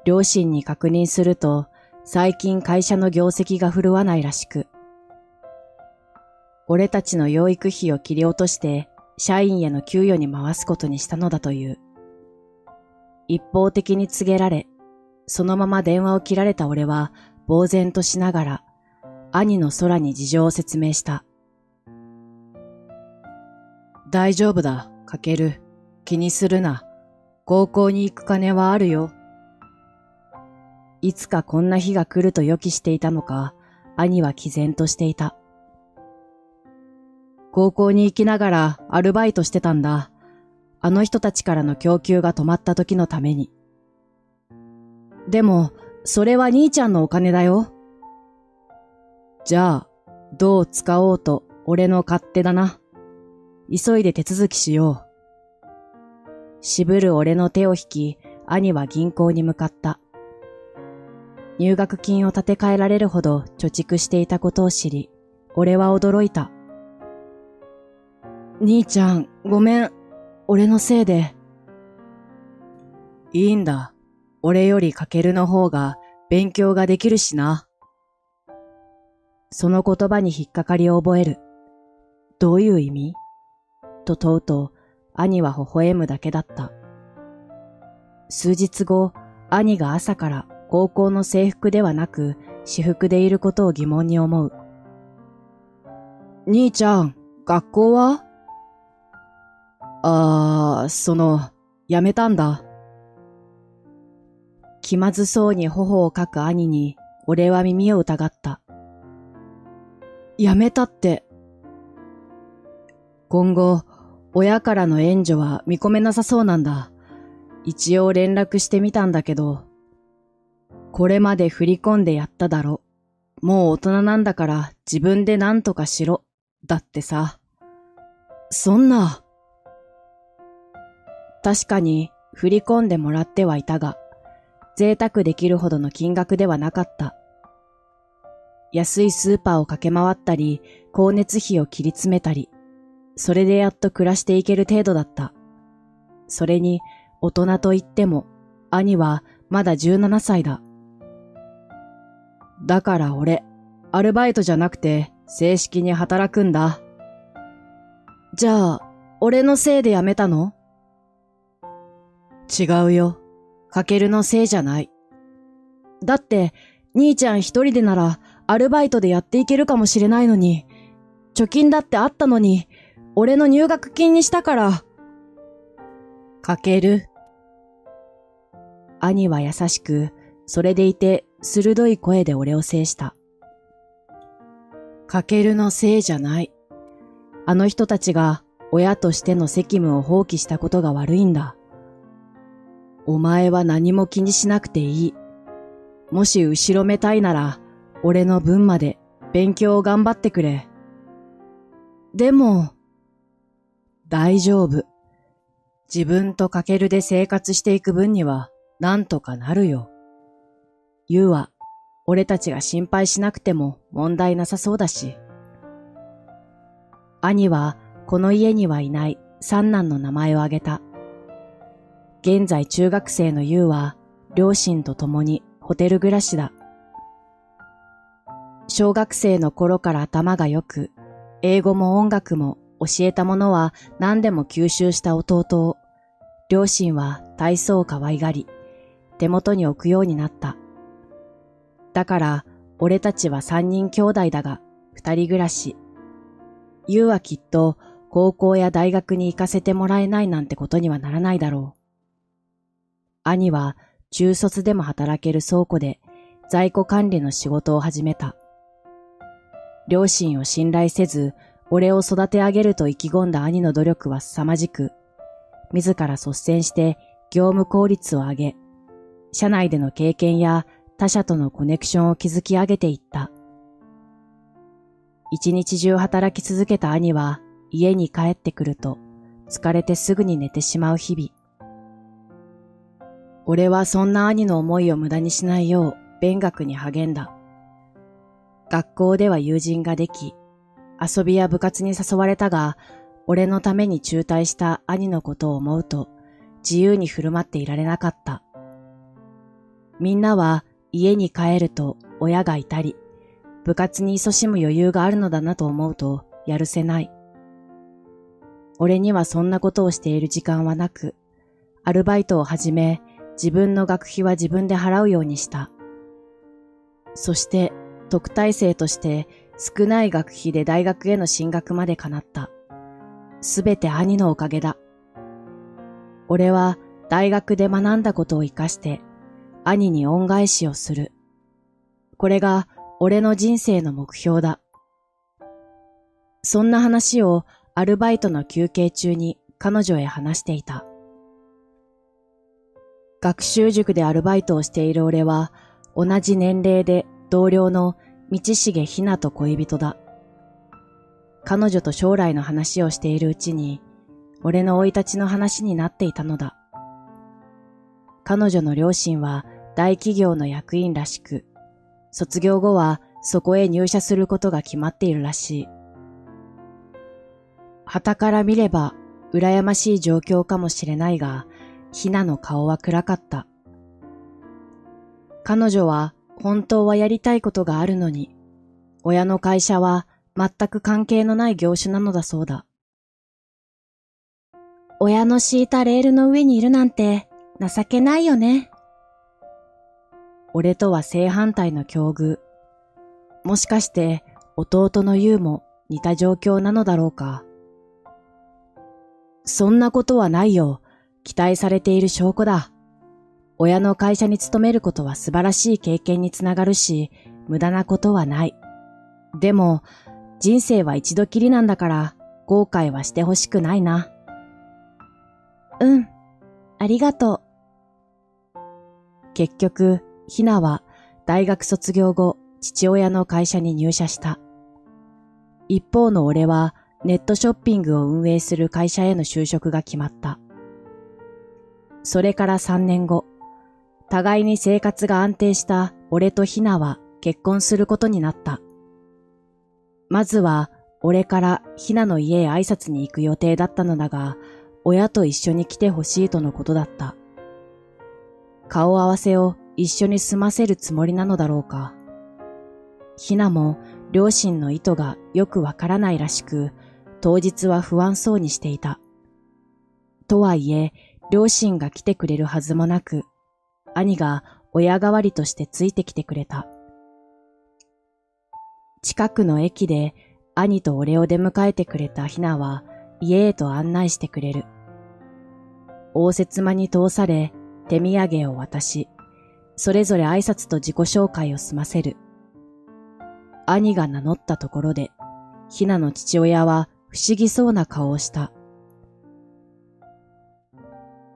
両親に確認すると、最近会社の業績が振るわないらしく、俺たちの養育費を切り落として社員への給与に回すことにしたのだという。一方的に告げられ、そのまま電話を切られた俺は呆然としながら兄の空に事情を説明した。大丈夫だ、かける。気にするな。高校に行く金はあるよ。いつかこんな日が来ると予期していたのか、兄は毅然としていた。高校に行きながらアルバイトしてたんだ。あの人たちからの供給が止まった時のために。でも、それは兄ちゃんのお金だよ。じゃあ、どう使おうと俺の勝手だな。急いで手続きしよう。渋る俺の手を引き、兄は銀行に向かった。入学金を立て替えられるほど貯蓄していたことを知り、俺は驚いた。兄ちゃん、ごめん。俺のせいで。いいんだ。俺よりかけるの方が勉強ができるしな。その言葉に引っかかりを覚える。どういう意味と問うと、兄は微笑むだけだった。数日後、兄が朝から高校の制服ではなく私服でいることを疑問に思う。兄ちゃん、学校は？辞めたんだ。気まずそうに頬をかく兄に、俺は耳を疑った。辞めたって。今後、親からの援助は見込めなさそうなんだ。一応連絡してみたんだけど、これまで振り込んでやっただろ。もう大人なんだから自分で何とかしろ。だってさ。そんな。確かに振り込んでもらってはいたが、贅沢できるほどの金額ではなかった。安いスーパーを駆け回ったり、光熱費を切り詰めたり、それでやっと暮らしていける程度だった。それに、大人といっても、兄はまだ17歳だ。だから俺、アルバイトじゃなくて正式に働くんだ。じゃあ、俺のせいで辞めたの？違うよ。かけるのせいじゃない。だって、兄ちゃん一人でならアルバイトでやっていけるかもしれないのに、貯金だってあったのに、俺の入学金にしたから。かける。兄は優しく、それでいて鋭い声で俺を制した。かけるのせいじゃない。あの人たちが親としての責務を放棄したことが悪いんだ。お前は何も気にしなくていい。もし後ろめたいなら、俺の分まで勉強を頑張ってくれ。でも、大丈夫。自分とかけるで生活していく分にはなんとかなるよ。ゆうは、俺たちが心配しなくても問題なさそうだし。兄は、この家にはいない三男の名前を挙げた。現在中学生のゆうは、両親と共にホテル暮らしだ。小学生の頃から頭が良く、英語も音楽も教えたものは何でも吸収した弟を、両親は体操を可愛がり、手元に置くようになった。だから、俺たちは三人兄弟だが、二人暮らし。ゆうはきっと、高校や大学に行かせてもらえないなんてことにはならないだろう。兄は、中卒でも働ける倉庫で、在庫管理の仕事を始めた。両親を信頼せず、俺を育て上げると意気込んだ兄の努力は凄まじく、自ら率先して業務効率を上げ、社内での経験や他社とのコネクションを築き上げていった。一日中働き続けた兄は家に帰ってくると疲れてすぐに寝てしまう日々。俺はそんな兄の思いを無駄にしないよう勉学に励んだ。学校では友人ができ、遊びや部活に誘われたが、俺のために中退した兄のことを思うと自由に振る舞っていられなかった。みんなは家に帰ると親がいたり、部活に勤しむ余裕があるのだなと思うとやるせない。俺にはそんなことをしている時間はなく、アルバイトを始め、自分の学費は自分で払うようにした。そして特待生として少ない学費で大学への進学まで叶った。すべて兄のおかげだ。俺は大学で学んだことを活かして兄に恩返しをする。これが俺の人生の目標だ。そんな話をアルバイトの休憩中に彼女へ話していた。学習塾でアルバイトをしている俺は同じ年齢で同僚の道重ひなと恋人だ。彼女と将来の話をしているうちに俺の生い立ちの話になっていたのだ。彼女の両親は大企業の役員らしく、卒業後はそこへ入社することが決まっているらしい。傍から見れば羨ましい状況かもしれないが、ひなの顔は暗かった。彼女は本当はやりたいことがあるのに、親の会社は全く関係のない業種なのだそうだ。親の敷いたレールの上にいるなんて情けないよね。俺とは正反対の境遇。もしかして弟の優も似た状況なのだろうか。そんなことはないよ。期待されている証拠だ。親の会社に勤めることは素晴らしい経験につながるし、無駄なことはない。でも、人生は一度きりなんだから、後悔はしてほしくないな。うん、ありがとう。結局、ひなは大学卒業後、父親の会社に入社した。一方の俺は、ネットショッピングを運営する会社への就職が決まった。それから3年後、互いに生活が安定した俺とひなは結婚することになった。まずは俺からひなの家へ挨拶に行く予定だったのだが、親と一緒に来てほしいとのことだった。顔合わせを一緒に済ませるつもりなのだろうか。ひなも両親の意図がよくわからないらしく、当日は不安そうにしていた。とはいえ、両親が来てくれるはずもなく、兄が親代わりとしてついてきてくれた。近くの駅で兄と俺を出迎えてくれたひなは家へと案内してくれる。応接間に通され手土産を渡し、それぞれ挨拶と自己紹介を済ませる。兄が名乗ったところで、ひなの父親は不思議そうな顔をした。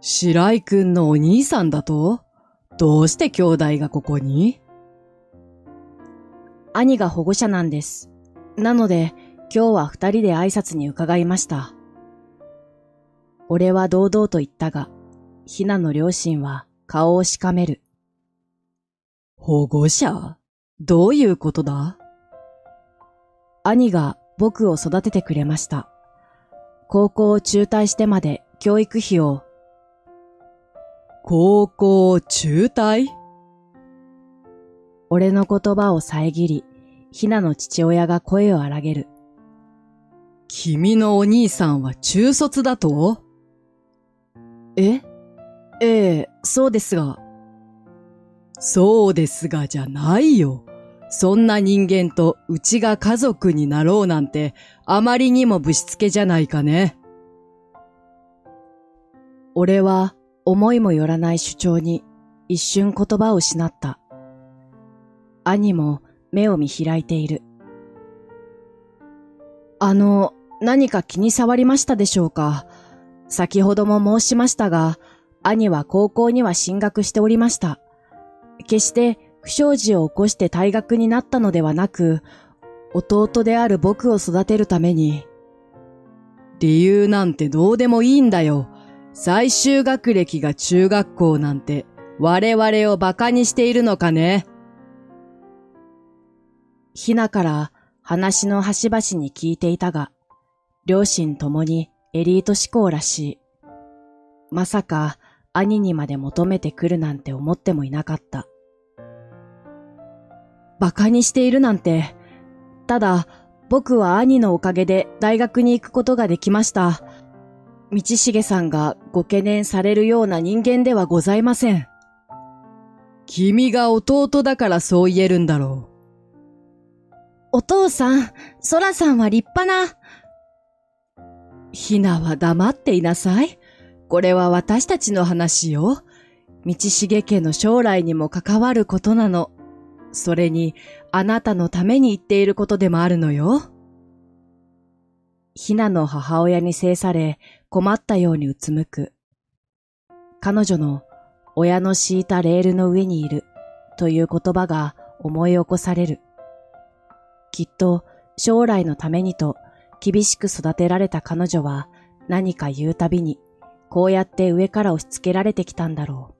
白井くんのお兄さんだと？どうして兄弟がここに？兄が保護者なんです。なので、今日は二人で挨拶に伺いました。俺は堂々と言ったが、ひなの両親は顔をしかめる。保護者？どういうことだ？兄が僕を育ててくれました。高校を中退してまで教育費を。高校中退？俺の言葉を遮り、ひなの父親が声を荒げる。君のお兄さんは中卒だと？ええ、そうですが。そうですがじゃないよ。そんな人間とうちが家族になろうなんてあまりにもぶしつけじゃないかね。俺は思いもよらない主張に一瞬言葉を失った。兄も目を見開いている。何か気に障りましたでしょうか。先ほども申しましたが、兄は高校には進学しておりました。決して不祥事を起こして退学になったのではなく、弟である僕を育てるために。理由なんてどうでもいいんだよ。最終学歴が中学校なんて我々を馬鹿にしているのかね。ひなから話の端々に聞いていたが、両親ともにエリート志向らしい。まさか兄にまで求めてくるなんて思ってもいなかった。馬鹿にしているなんて。ただ、僕は兄のおかげで大学に行くことができました。道重さんがご懸念されるような人間ではございません。君が弟だからそう言えるんだろう。お父さん、ソラさんは立派な。ひなは黙っていなさい。これは私たちの話よ。道重家の将来にも関わることなの。それに、あなたのために言っていることでもあるのよ。ひなの母親に制され、困ったようにうつむく。彼女の親の敷いたレールの上にいるという言葉が思い起こされる。きっと将来のためにと厳しく育てられた彼女は何か言うたびにこうやって上から押し付けられてきたんだろ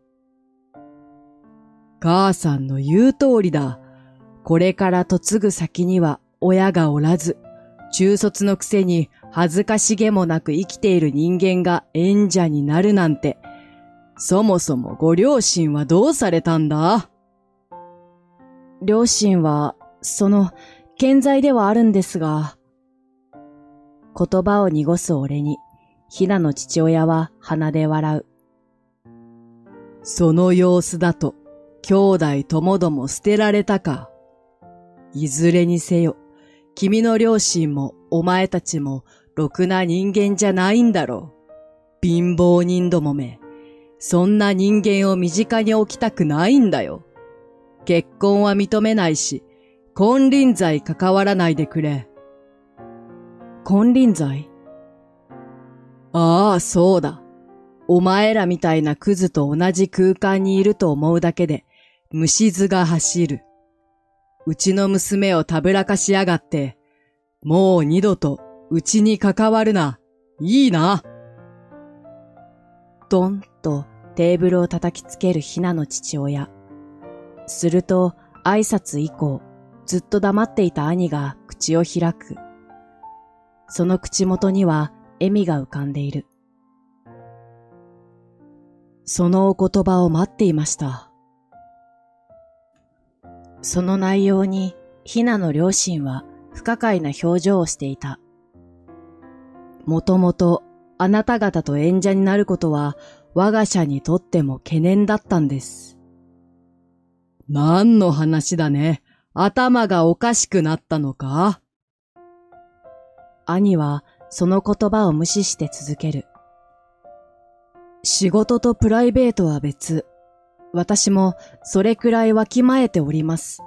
う。母さんの言う通りだ。これから嫁ぐ先には親がおらず、中卒のくせに恥ずかしげもなく生きている人間が縁者になるなんて、そもそもご両親はどうされたんだ？両親は、健在ではあるんですが、言葉を濁す俺に、ひなの父親は鼻で笑う。その様子だと、兄弟ともども捨てられたか。いずれにせよ、君の両親もお前たちもろくな人間じゃないんだろう。貧乏人どもめ、そんな人間を身近に置きたくないんだよ。結婚は認めないし、金輪際関わらないでくれ。金輪際？ああ、そうだ。お前らみたいなクズと同じ空間にいると思うだけで、虫唾が走る。うちの娘をたぶらかしやがって、もう二度とうちに関わるな。いいな。ドンとテーブルを叩きつけるひなの父親。すると挨拶以降、ずっと黙っていた兄が口を開く。その口元には笑みが浮かんでいる。そのお言葉を待っていました。その内容にひなの両親は不可解な表情をしていた。もともとあなた方と縁者になることは我が社にとっても懸念だったんです。何の話だね。頭がおかしくなったのか？兄はその言葉を無視して続ける。仕事とプライベートは別。私もそれくらいわきまえております。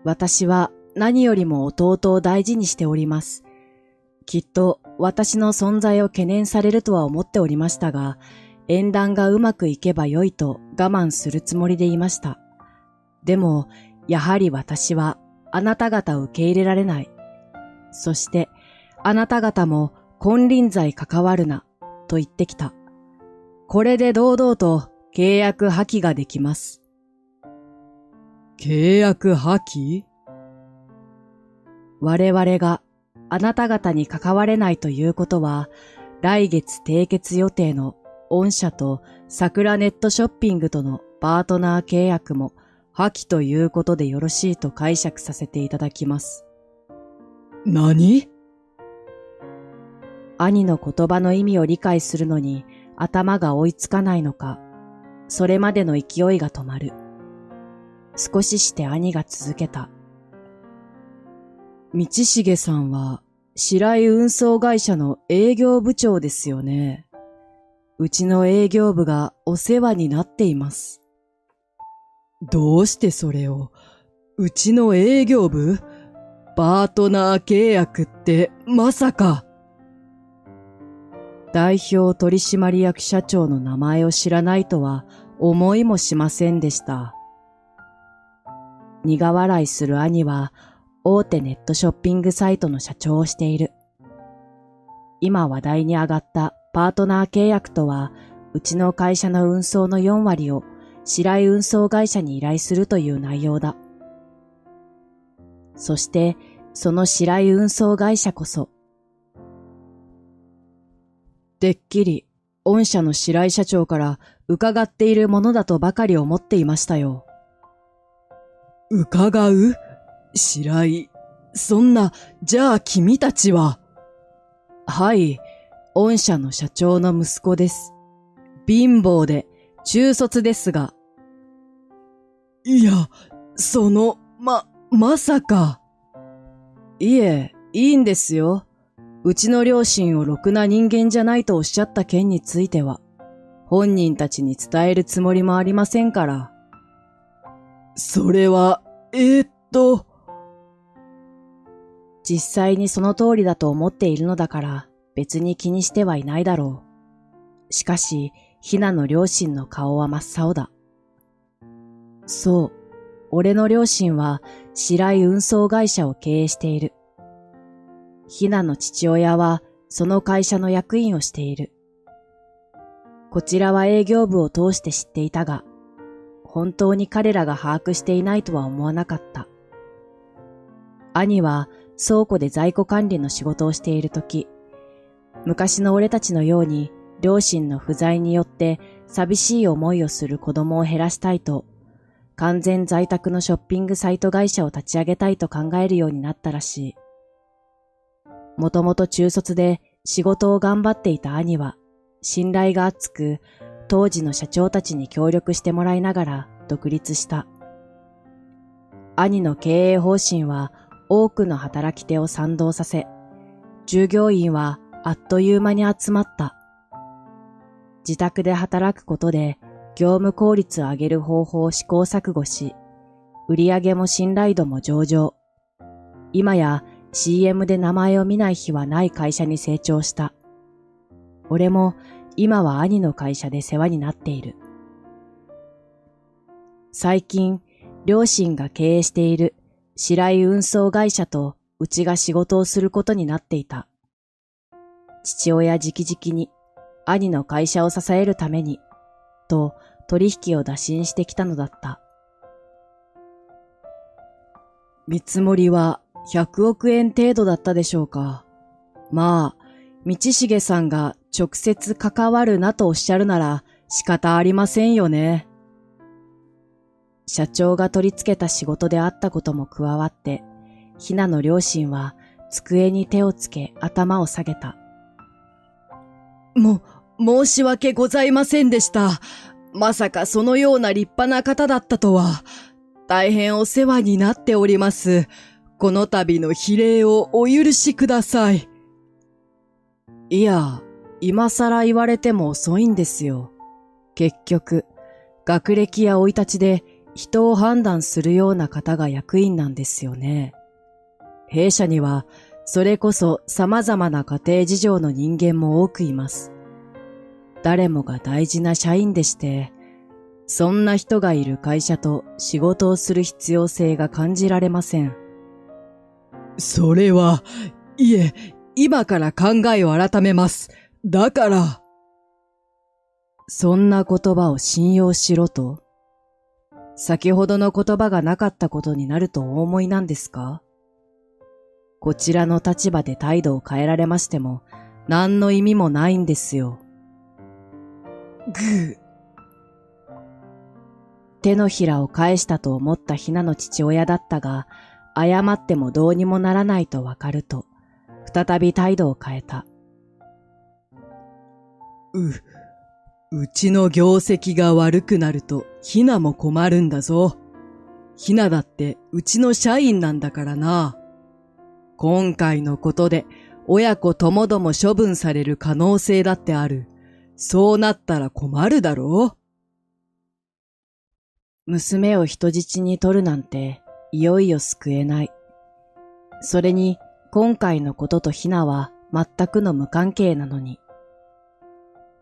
私は何よりも弟を大事にしております。きっと私の存在を懸念されるとは思っておりましたが、縁談がうまくいけばよいと我慢するつもりでいました。でも、やはり私はあなた方を受け入れられない。そして、あなた方も金輪際関わるな、と言ってきた。これで堂々と契約破棄ができます。契約破棄？我々があなた方に関われないということは、来月締結予定の御社と桜ネットショッピングとのパートナー契約も破棄ということでよろしいと解釈させていただきます。何？兄の言葉の意味を理解するのに頭が追いつかないのか、それまでの勢いが止まる。少しして兄が続けた。道重さんは白井運送会社の営業部長ですよね。うちの営業部がお世話になっています。どうしてそれを、うちの営業部？パートナー契約ってまさか。代表取締役社長の名前を知らないとは思いもしませんでした。苦笑いする兄は大手ネットショッピングサイトの社長をしている。今話題に上がったパートナー契約とは、うちの会社の運送の4割を白井運送会社に依頼するという内容だ。そして、その白井運送会社こそ、てっきり、御社の白井社長から伺っているものだとばかり思っていましたよ。伺う？白井、そんな、じゃあ君たちは。はい、御社の社長の息子です。貧乏で、中卒ですが。いや、まさか。いえ、いいんですよ。うちの両親をろくな人間じゃないとおっしゃった件については、本人たちに伝えるつもりもありませんから。それは、実際にその通りだと思っているのだから別に気にしてはいないだろう。しかし、ひなの両親の顔は真っ青だ。そう、俺の両親は白井運送会社を経営している。ひなの父親はその会社の役員をしている。こちらは営業部を通して知っていたが、本当に彼らが把握していないとは思わなかった。兄は倉庫で在庫管理の仕事をしているとき、昔の俺たちのように両親の不在によって寂しい思いをする子供を減らしたいと、完全在宅のショッピングサイト会社を立ち上げたいと考えるようになったらしい。もともと中卒で仕事を頑張っていた兄は、信頼が厚く、当時の社長たちに協力してもらいながら独立した。兄の経営方針は多くの働き手を賛同させ、従業員はあっという間に集まった。自宅で働くことで業務効率を上げる方法を試行錯誤し、売上も信頼度も上々。今やCM で名前を見ない日はない会社に成長した。俺も今は兄の会社で世話になっている。最近、両親が経営している白井運送会社とうちが仕事をすることになっていた。父親直々に兄の会社を支えるために、と取引を打診してきたのだった。見積もりは100億円程度だったでしょうか。まあ、道重さんが直接関わるなとおっしゃるなら仕方ありませんよね。社長が取り付けた仕事であったことも加わって、ひなの両親は机に手をつけ頭を下げた。申し訳ございませんでした。まさかそのような立派な方だったとは。大変お世話になっております。この度の非礼をお許しください。いや、今更言われても遅いんですよ。結局、学歴や生い立ちで人を判断するような方が役員なんですよね。弊社には、それこそ様々な家庭事情の人間も多くいます。誰もが大事な社員でして、そんな人がいる会社と仕事をする必要性が感じられません。それは、いえ、今から考えを改めます。だから。そんな言葉を信用しろと？先ほどの言葉がなかったことになるとお思いなんですか？こちらの立場で態度を変えられましても、何の意味もないんですよ。手のひらを返したと思ったひなの父親だったが、謝ってもどうにもならないとわかると、再び態度を変えた。うちの業績が悪くなるとひなも困るんだぞ。ひなだってうちの社員なんだからな。今回のことで親子ともども処分される可能性だってある。そうなったら困るだろう。娘を人質に取るなんていよいよ救えない。それに今回のこととひなは全くの無関係なのに。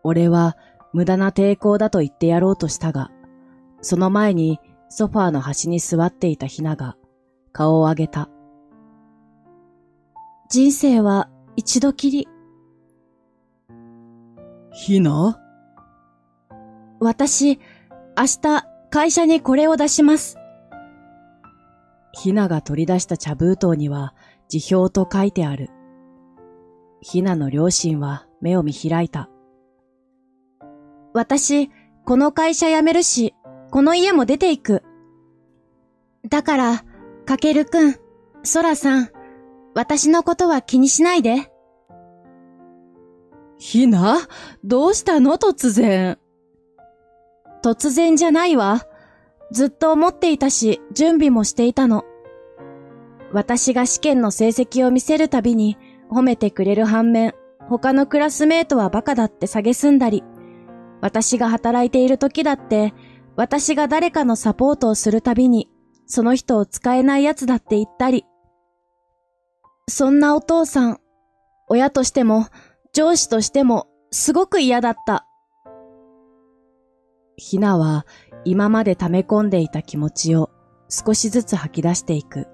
俺は無駄な抵抗だと言ってやろうとしたが、その前にソファーの端に座っていたひなが顔を上げた。人生は一度きり。ひな？私、明日会社にこれを出します。ひなが取り出した茶封筒には辞表と書いてある。ひなの両親は目を見開いた。私、この会社辞めるし、この家も出ていく。だから、かけるくん、そらさん、私のことは気にしないで。ひな、どうしたの突然。突然じゃないわ。ずっと思っていたし、準備もしていたの。私が試験の成績を見せるたびに褒めてくれる反面、他のクラスメートはバカだって蔑んだり、私が働いている時だって、私が誰かのサポートをするたびに、その人を使えないやつだって言ったり。そんなお父さん、親としても上司としてもすごく嫌だった。ひなは今まで溜め込んでいた気持ちを少しずつ吐き出していく。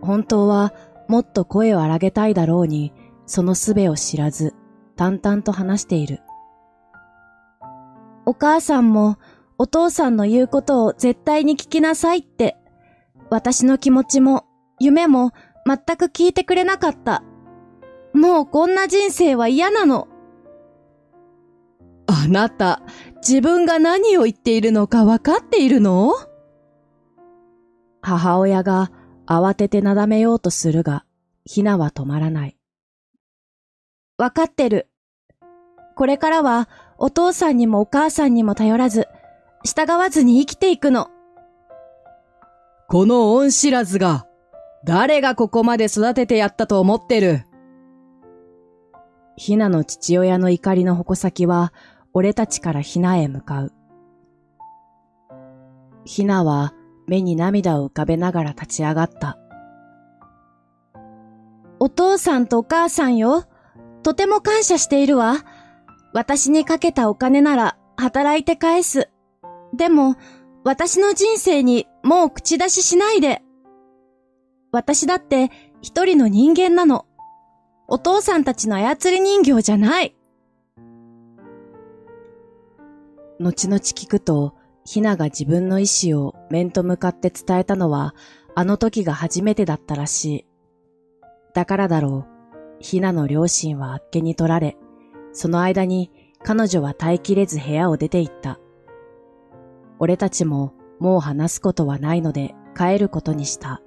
本当はもっと声を荒げたいだろうに、その術を知らず、淡々と話している。お母さんもお父さんの言うことを絶対に聞きなさいって、私の気持ちも夢も全く聞いてくれなかった。もうこんな人生は嫌なの。あなた、自分が何を言っているのかわかっているの？母親が慌ててなだめようとするが、ひなは止まらない。わかってる。これからはお父さんにもお母さんにも頼らず、従わずに生きていくの。この恩知らずが、誰がここまで育ててやったと思ってる？ひなの父親の怒りの矛先は、俺たちからひなへ向かう。ひなは目に涙を浮かべながら立ち上がった。お父さんとお母さんよ。とても感謝しているわ。私にかけたお金なら働いて返す。でも、私の人生にもう口出ししないで。私だって一人の人間なの。お父さんたちの操り人形じゃない。後々聞くと、ひなが自分の意思を面と向かって伝えたのは、あの時が初めてだったらしい。だからだろう、ひなの両親はあっけに取られ、その間に彼女は耐えきれず部屋を出て行った。俺たちももう話すことはないので帰ることにした。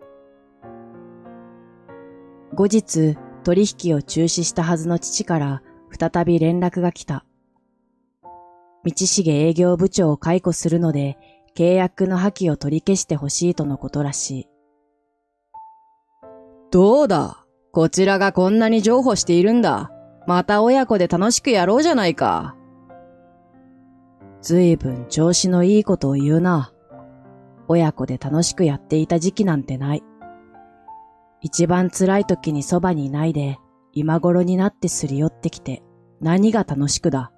後日、取引を中止したはずの父から再び連絡が来た。道重営業部長を解雇するので、契約の破棄を取り消してほしいとのことらしい。どうだ、こちらがこんなに譲歩しているんだ。また親子で楽しくやろうじゃないか。ずいぶん調子のいいことを言うな。親子で楽しくやっていた時期なんてない。一番辛い時にそばにいないで、今頃になってすり寄ってきて、何が楽しくだ。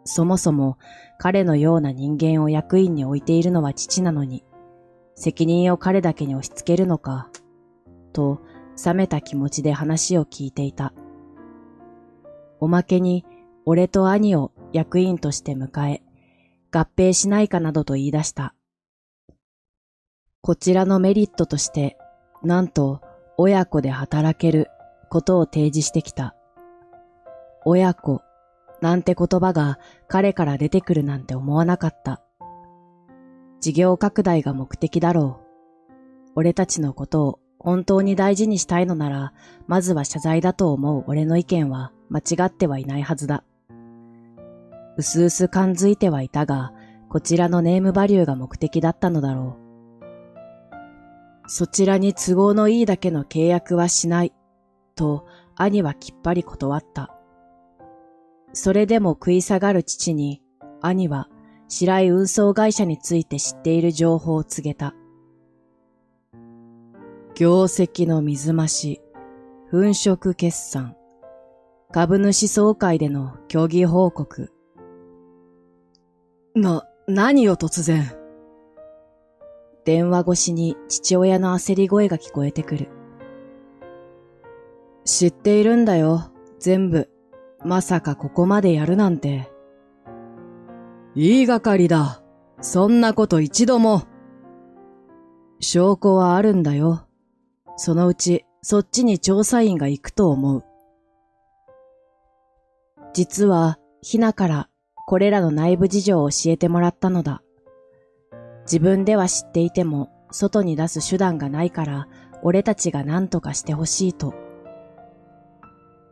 そもそも彼のような人間を役員に置いているのは父なのに、責任を彼だけに押し付けるのか、と冷めた気持ちで話を聞いていた。おまけに俺と兄を役員として迎え、合併しないかなどと言い出した。こちらのメリットとして、なんと親子で働けることを提示してきた。親子なんて言葉が彼から出てくるなんて思わなかった。事業拡大が目的だろう。俺たちのことを本当に大事にしたいのなら、まずは謝罪だと思う俺の意見は間違ってはいないはずだ。うすうす感づいてはいたが、こちらのネームバリューが目的だったのだろう。そちらに都合のいいだけの契約はしない、と兄はきっぱり断った。それでも食い下がる父に、兄は白井運送会社について知っている情報を告げた。業績の水増し、粉飾決算、株主総会での虚偽報告。何よ突然。電話越しに父親の焦り声が聞こえてくる。知っているんだよ、全部。まさかここまでやるなんて。言いがかりだ。そんなこと一度も。証拠はあるんだよ。そのうちそっちに調査員が行くと思う。実はひなからこれらの内部事情を教えてもらったのだ。自分では知っていても外に出す手段がないから俺たちが何とかしてほしいと。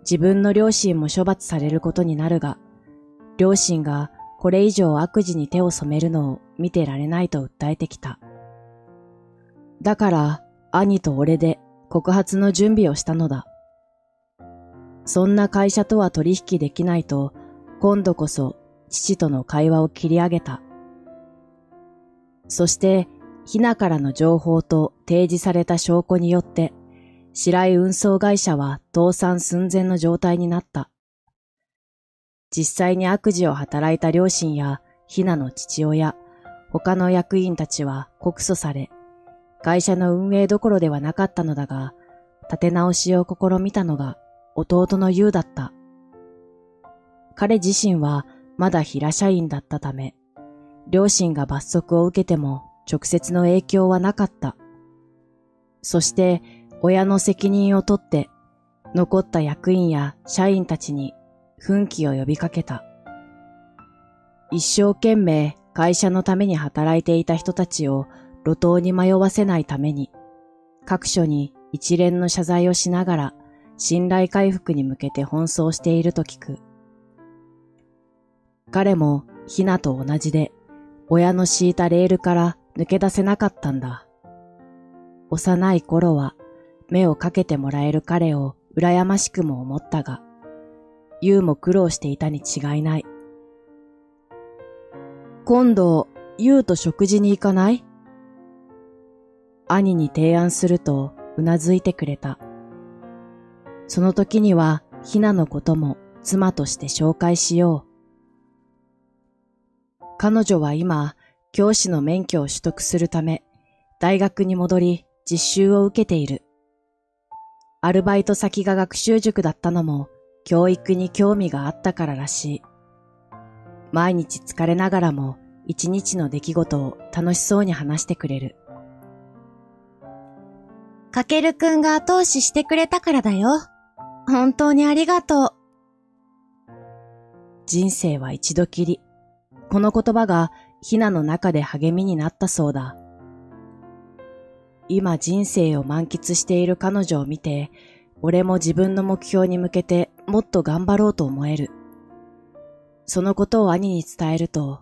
自分の両親も処罰されることになるが、両親がこれ以上悪事に手を染めるのを見てられないと訴えてきた。だから兄と俺で告発の準備をしたのだ。そんな会社とは取引できないと、今度こそ父との会話を切り上げた。そして、ひなからの情報と提示された証拠によって、白井運送会社は倒産寸前の状態になった。実際に悪事を働いた両親やひなの父親、他の役員たちは告訴され、会社の運営どころではなかったのだが、立て直しを試みたのが弟の優だった。彼自身はまだ平社員だったため、両親が罰則を受けても直接の影響はなかった。そして親の責任を取って残った役員や社員たちに奮起を呼びかけた。一生懸命会社のために働いていた人たちを路頭に迷わせないために、各所に一連の謝罪をしながら信頼回復に向けて奔走していると聞く。彼もひなと同じで、親の敷いたレールから抜け出せなかったんだ。幼い頃は目をかけてもらえる彼を羨ましくも思ったが、ユウも苦労していたに違いない。今度、ユウと食事に行かない？兄に提案するとうなずいてくれた。その時にはひなのことも妻として紹介しよう。彼女は今、教師の免許を取得するため、大学に戻り実習を受けている。アルバイト先が学習塾だったのも、教育に興味があったかららしい。毎日疲れながらも、一日の出来事を楽しそうに話してくれる。かけるくんが後押ししてくれたからだよ。本当にありがとう。人生は一度きり。この言葉がひなの中で励みになったそうだ。今人生を満喫している彼女を見て、俺も自分の目標に向けてもっと頑張ろうと思える。そのことを兄に伝えると、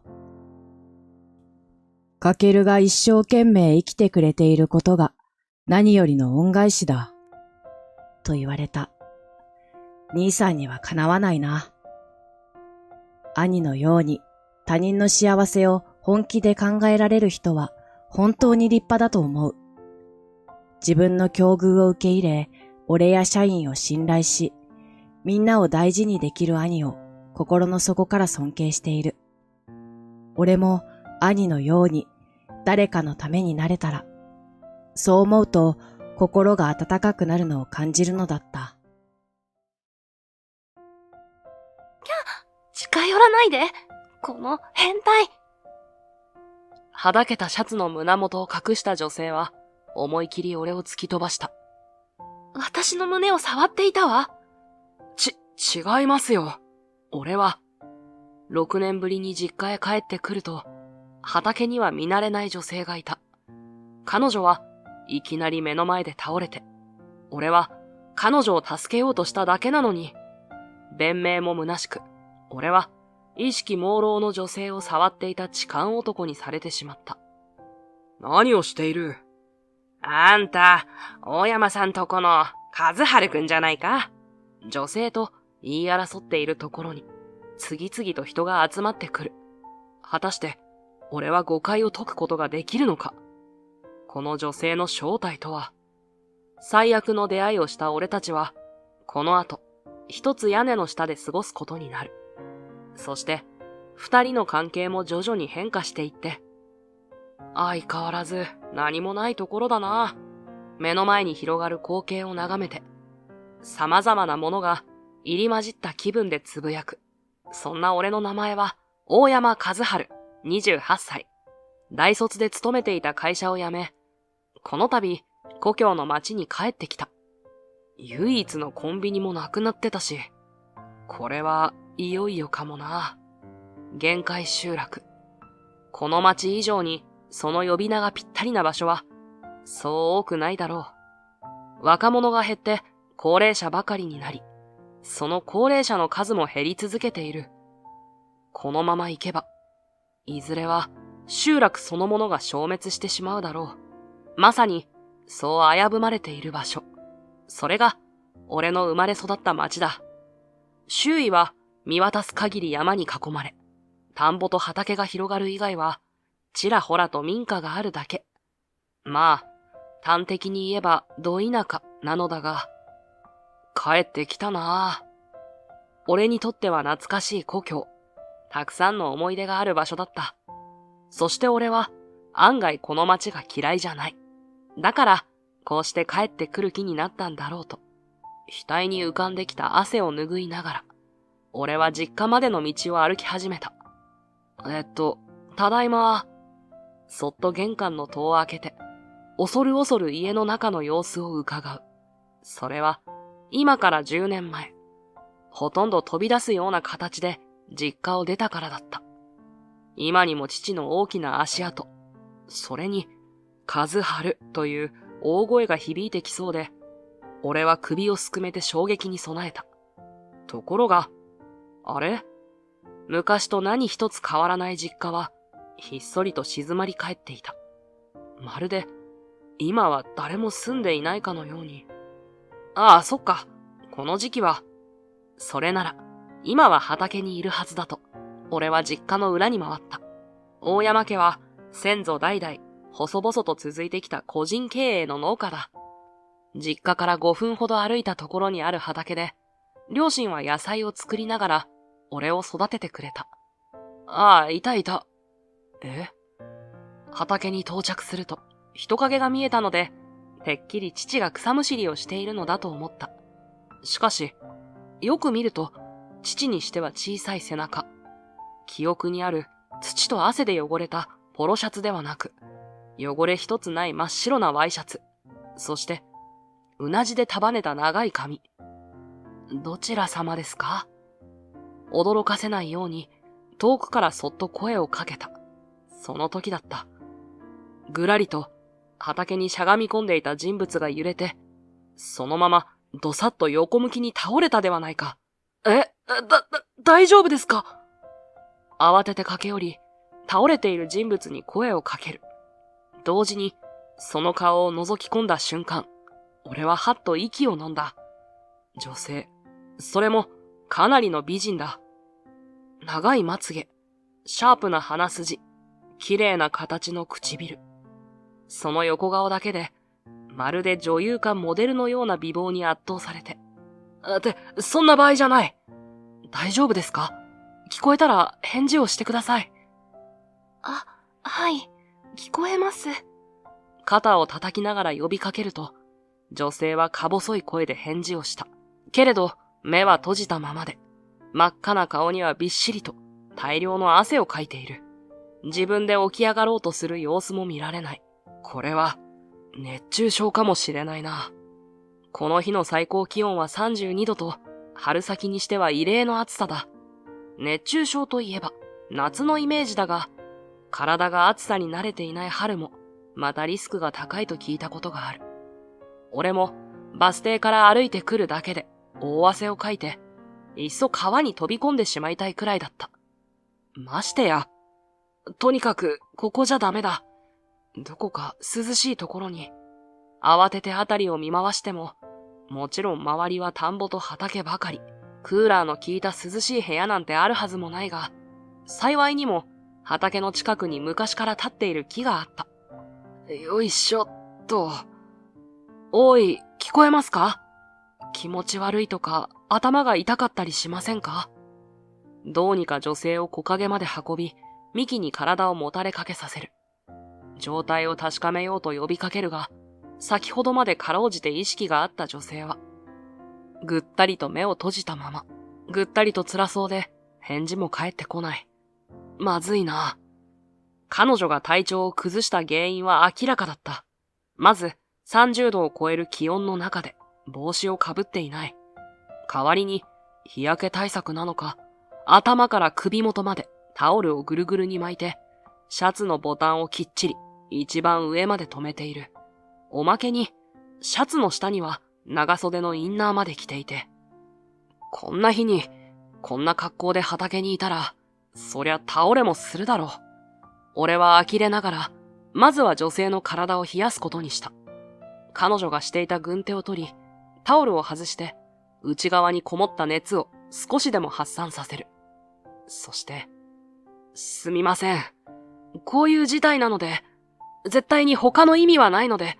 かけるが一生懸命生きてくれていることが何よりの恩返しだ。と言われた。兄さんにはかなわないな。兄のように他人の幸せを本気で考えられる人は本当に立派だと思う。自分の境遇を受け入れ、俺や社員を信頼し、みんなを大事にできる兄を心の底から尊敬している。俺も兄のように誰かのためになれたら、そう思うと心が温かくなるのを感じるのだった。近寄らないで。この変態。はだけたシャツの胸元を隠した女性は、思い切り俺を突き飛ばした。私の胸を触っていたわ。違いますよ。俺は、6年ぶりに実家へ帰ってくると、畑には見慣れない女性がいた。彼女はいきなり目の前で倒れて、俺は彼女を助けようとしただけなのに、弁明も虚しく、俺は意識朦朧の女性を触っていた痴漢男にされてしまった。何をしている？あんた、大山さんとこの和春くんじゃないか？女性と言い争っているところに、次々と人が集まってくる。果たして、俺は誤解を解くことができるのか？この女性の正体とは、最悪の出会いをした俺たちは、この後、一つ屋根の下で過ごすことになる。そして、二人の関係も徐々に変化していって、相変わらず何もないところだな。目の前に広がる光景を眺めて、様々なものが入り混じった気分でつぶやく。そんな俺の名前は、大山和春、28歳。大卒で勤めていた会社を辞め、この度、故郷の町に帰ってきた。唯一のコンビニもなくなってたし、これはいよいよかもな。限界集落。この町以上にその呼び名がぴったりな場所は、そう多くないだろう。若者が減って高齢者ばかりになり、その高齢者の数も減り続けている。このまま行けば、いずれは集落そのものが消滅してしまうだろう。まさに、そう危ぶまれている場所。それが、俺の生まれ育った町だ。周囲は見渡す限り山に囲まれ、田んぼと畑が広がる以外は、ちらほらと民家があるだけ。まあ、端的に言えば、ど田舎なのだが、帰ってきたなぁ。俺にとっては懐かしい故郷。たくさんの思い出がある場所だった。そして俺は、案外この町が嫌いじゃない。だから、こうして帰ってくる気になったんだろうと。額に浮かんできた汗を拭いながら、俺は実家までの道を歩き始めた。ただいま。そっと玄関の戸を開けて、恐る恐る家の中の様子を伺う。それは、今から10年前。ほとんど飛び出すような形で実家を出たからだった。今にも父の大きな足跡、それに、和春という大声が響いてきそうで、俺は首をすくめて衝撃に備えた。ところが、あれ？昔と何一つ変わらない実家は、ひっそりと静まり返っていた。まるで、今は誰も住んでいないかのように。ああ、そっか。この時期は。それなら、今は畑にいるはずだと、俺は実家の裏に回った。大山家は、先祖代々、細々と続いてきた個人経営の農家だ。実家から5分ほど歩いたところにある畑で、両親は野菜を作りながら、俺を育ててくれた。ああ、いたいた。え？畑に到着すると、人影が見えたので、てっきり父が草むしりをしているのだと思った。しかし、よく見ると、父にしては小さい背中。記憶にある土と汗で汚れたポロシャツではなく、汚れ一つない真っ白なワイシャツ。そして、うなじで束ねた長い髪。どちら様ですか？驚かせないように、遠くからそっと声をかけた。その時だった。ぐらりと、畑にしゃがみ込んでいた人物が揺れて、そのまま、どさっと横向きに倒れたではないか。大丈夫ですか？慌てて駆け寄り、倒れている人物に声をかける。同時に、その顔を覗き込んだ瞬間、俺ははっと息を飲んだ。女性、それもかなりの美人だ。長いまつげ、シャープな鼻筋、綺麗な形の唇。その横顔だけで、まるで女優かモデルのような美貌に圧倒されて。そんな場合じゃない。大丈夫ですか？聞こえたら返事をしてください。はい、聞こえます。肩を叩きながら呼びかけると、女性はか細い声で返事をした。けれど、目は閉じたままで、真っ赤な顔にはびっしりと大量の汗をかいている。自分で起き上がろうとする様子も見られない。これは、熱中症かもしれないな。この日の最高気温は32度と、春先にしては異例の暑さだ。熱中症といえば、夏のイメージだが、体が暑さに慣れていない春も、またリスクが高いと聞いたことがある。俺も、バス停から歩いてくるだけで、大汗をかいて、いっそ川に飛び込んでしまいたいくらいだった。ましてや、とにかく、ここじゃダメだ。どこか涼しいところに、慌ててあたりを見回しても、もちろん周りは田んぼと畑ばかり、クーラーの効いた涼しい部屋なんてあるはずもないが、幸いにも畑の近くに昔から立っている木があった。よいしょっと。おい、聞こえますか？気持ち悪いとか頭が痛かったりしませんか？どうにか女性を木陰まで運び、幹に体をもたれかけさせる。状態を確かめようと呼びかけるが、先ほどまでかろうじて意識があった女性は、ぐったりと目を閉じたまま、ぐったりと辛そうで、返事も返ってこない。まずいな。彼女が体調を崩した原因は明らかだった。まず、30度を超える気温の中で、帽子をかぶっていない。代わりに、日焼け対策なのか、頭から首元までタオルをぐるぐるに巻いて、シャツのボタンをきっちり、一番上まで留めている。おまけに、シャツの下には長袖のインナーまで着ていて、こんな日に、こんな格好で畑にいたら、そりゃ倒れもするだろう。俺は呆れながら、まずは女性の体を冷やすことにした。彼女がしていた軍手を取り、タオルを外して、内側にこもった熱を少しでも発散させる。そして、すみません。こういう事態なので、絶対に他の意味はないので、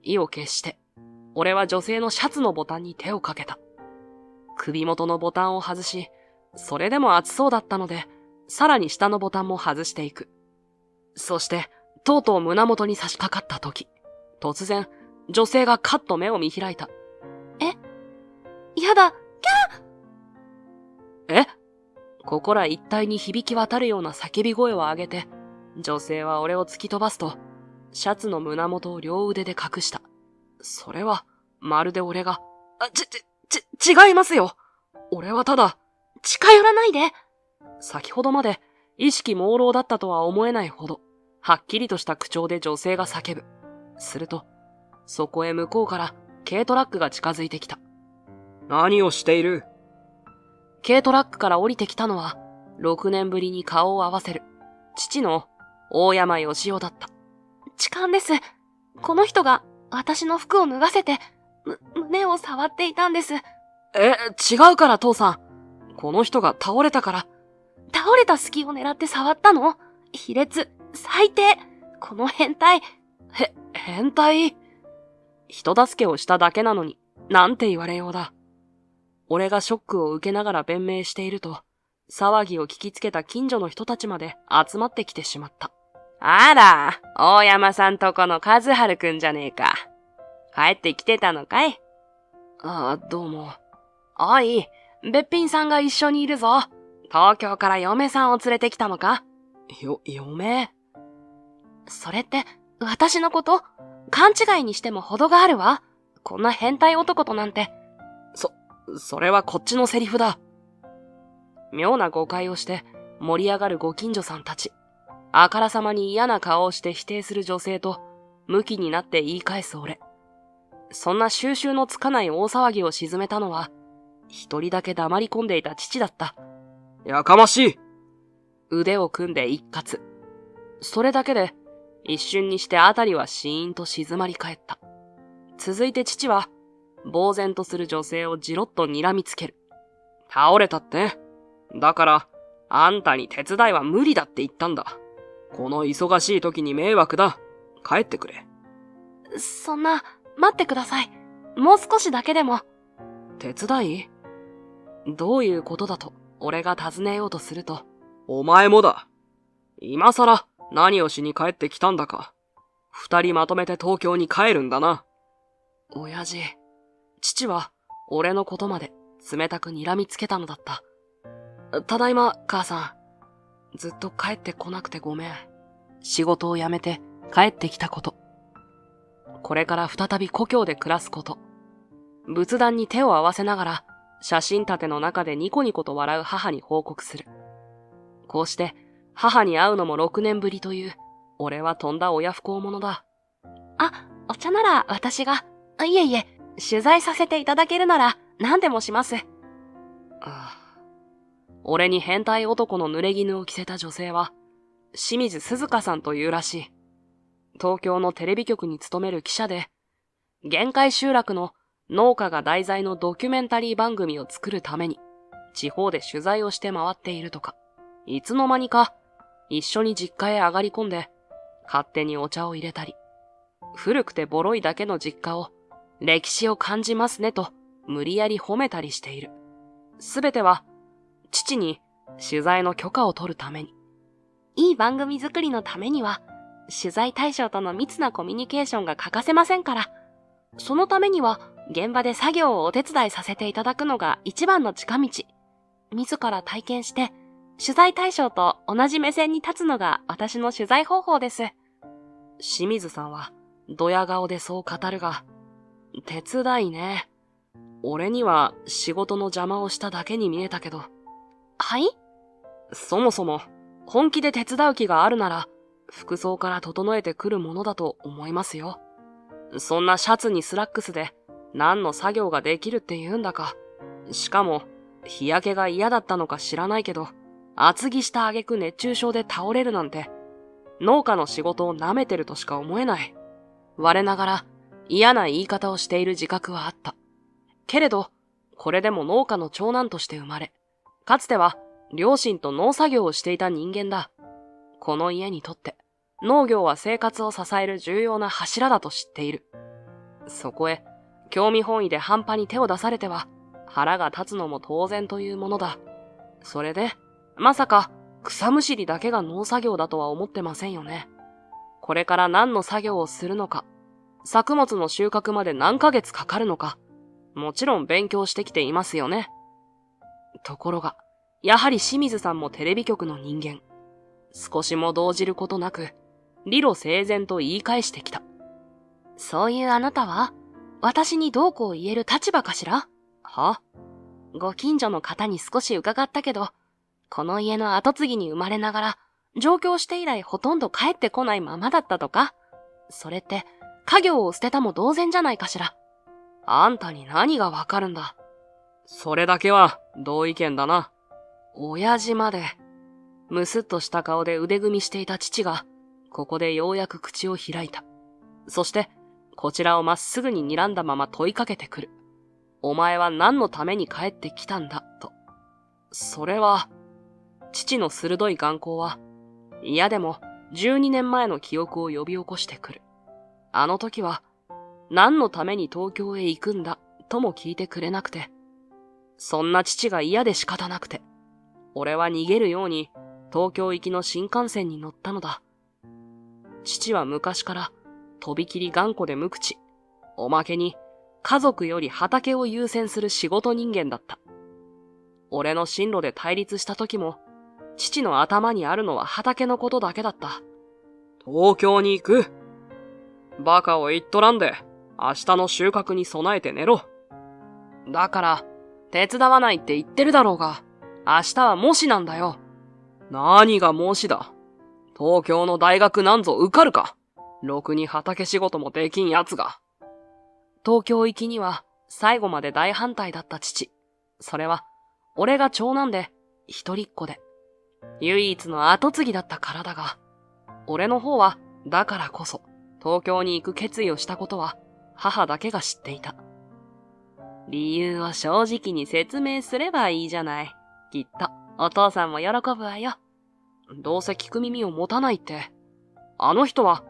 意を決して、俺は女性のシャツのボタンに手をかけた。首元のボタンを外し、それでも熱そうだったので、さらに下のボタンも外していく。そして、とうとう胸元に差し掛かった時、突然、女性がカッと目を見開いた。やだ、ここら一帯に響き渡るような叫び声を上げて、女性は俺を突き飛ばすと、シャツの胸元を両腕で隠した。それは、まるで俺が、違いますよ。俺はただ、近寄らないで。先ほどまで意識朦朧だったとは思えないほど、はっきりとした口調で女性が叫ぶ。すると、そこへ向こうから軽トラックが近づいてきた。何をしている？軽トラックから降りてきたのは、6年ぶりに顔を合わせる、父の大山義雄だった。痴漢です。この人が私の服を脱がせて、胸を触っていたんです。違うから父さん。この人が倒れたから。倒れた隙を狙って触ったの？卑劣、最低。この変態。変態？人助けをしただけなのに、なんて言われようだ。俺がショックを受けながら弁明していると、騒ぎを聞きつけた近所の人たちまで集まってきてしまった。あら、大山さんとこの和春くんじゃねえか。帰ってきてたのかい？ああ、どうも。おい、べっぴんさんが一緒にいるぞ。東京から嫁さんを連れてきたのか？嫁？それって、私のこと？勘違いにしても程があるわ。こんな変態男となんて。それはこっちのセリフだ。妙な誤解をして盛り上がるご近所さんたち。あからさまに嫌な顔をして否定する女性と、ムキになって言い返す俺。そんな収拾のつかない大騒ぎを鎮めたのは、一人だけ黙り込んでいた父だった。やかましい！腕を組んで一喝。それだけで、一瞬にしてあたりはシーンと静まり返った。続いて父は、呆然とする女性をじろっと睨みつける。倒れたって？だから、あんたに手伝いは無理だって言ったんだ。この忙しい時に迷惑だ。帰ってくれ。そんな、待ってください。もう少しだけでも。手伝い？どういうことだと、俺が尋ねようとすると。お前もだ。今さら、何をしに帰ってきたんだか。二人まとめて東京に帰るんだな。親父、父は、俺のことまで冷たく睨みつけたのだった。ただいま、母さん。ずっと帰ってこなくてごめん。仕事を辞めて帰ってきたこと。これから再び故郷で暮らすこと。仏壇に手を合わせながら、写真立ての中でニコニコと笑う母に報告する。こうして、母に会うのも6年ぶりという、俺はとんだ親不孝者だ。あ、お茶なら私が。いえいえ、取材させていただけるなら何でもします。俺に変態男の濡れ衣を着せた女性は、清水鈴香さんというらしい。東京のテレビ局に勤める記者で、限界集落の農家が題材のドキュメンタリー番組を作るために、地方で取材をして回っているとか、いつの間にか、一緒に実家へ上がり込んで、勝手にお茶を入れたり、古くてボロいだけの実家を、歴史を感じますねと、無理やり褒めたりしている。すべては、父に取材の許可を取るために。いい番組作りのためには、取材対象との密なコミュニケーションが欠かせませんから、そのためには、現場で作業をお手伝いさせていただくのが一番の近道。自ら体験して、取材対象と同じ目線に立つのが私の取材方法です。清水さんは、ドヤ顔でそう語るが、手伝いね。俺には仕事の邪魔をしただけに見えたけど。はい？そもそも、本気で手伝う気があるなら、服装から整えてくるものだと思いますよ。そんなシャツにスラックスで、何の作業ができるって言うんだか。しかも、日焼けが嫌だったのか知らないけど、厚着した挙句熱中症で倒れるなんて、農家の仕事を舐めてるとしか思えない。我ながら嫌な言い方をしている自覚はあった。けれど、これでも農家の長男として生まれ、かつては両親と農作業をしていた人間だ。この家にとって、農業は生活を支える重要な柱だと知っている。そこへ、興味本位で半端に手を出されては、腹が立つのも当然というものだ。それで、まさか、草むしりだけが農作業だとは思ってませんよね。これから何の作業をするのか、作物の収穫まで何ヶ月かかるのか、もちろん勉強してきていますよね。ところが、やはり清水さんもテレビ局の人間。少しも動じることなく、理路整然と言い返してきた。そういうあなたは、私にどうこう言える立場かしら？は？ご近所の方に少し伺ったけど、この家の跡継ぎに生まれながら、上京して以来ほとんど帰ってこないままだったとか？それって、家業を捨てたも同然じゃないかしら。あんたに何がわかるんだ。それだけは同意見だな。親父まで。むすっとした顔で腕組みしていた父が、ここでようやく口を開いた。そして、こちらをまっすぐに睨んだまま問いかけてくる。お前は何のために帰ってきたんだ、と。それは、父の鋭い眼光は、嫌でも12年前の記憶を呼び起こしてくる。あの時は、何のために東京へ行くんだ、とも聞いてくれなくて。そんな父が嫌で仕方なくて、俺は逃げるように東京行きの新幹線に乗ったのだ。父は昔からとびきり頑固で無口。おまけに家族より畑を優先する仕事人間だった。俺の進路で対立した時も、父の頭にあるのは畑のことだけだった。東京に行く？バカを言っとらんで、明日の収穫に備えて寝ろ。だから、手伝わないって言ってるだろうが、明日は模試なんだよ。何が模試だ。東京の大学なんぞ受かるか。ろくに畑仕事もできんやつが。東京行きには最後まで大反対だった父。それは、俺が長男で、一人っ子で、唯一の跡継ぎだったからだが、俺の方は、だからこそ、東京に行く決意をしたことは、母だけが知っていた。理由を正直に説明すればいいじゃない。きっと、お父さんも喜ぶわよ。どうせ聞く耳を持たないって。あの人は、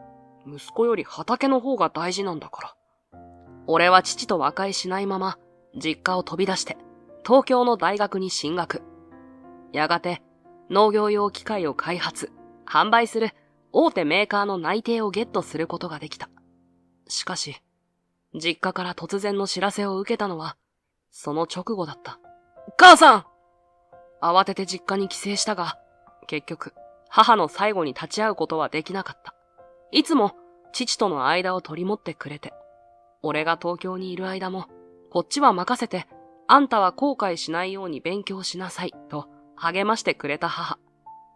息子より畑の方が大事なんだから。俺は父と和解しないまま、実家を飛び出して、東京の大学に進学。やがて、農業用機械を開発、販売する大手メーカーの内定をゲットすることができた。しかし、実家から突然の知らせを受けたのは、その直後だった。母さん！慌てて実家に帰省したが、結局、母の最後に立ち会うことはできなかった。いつも、父との間を取り持ってくれて、俺が東京にいる間も、こっちは任せて、あんたは後悔しないように勉強しなさい、と励ましてくれた母。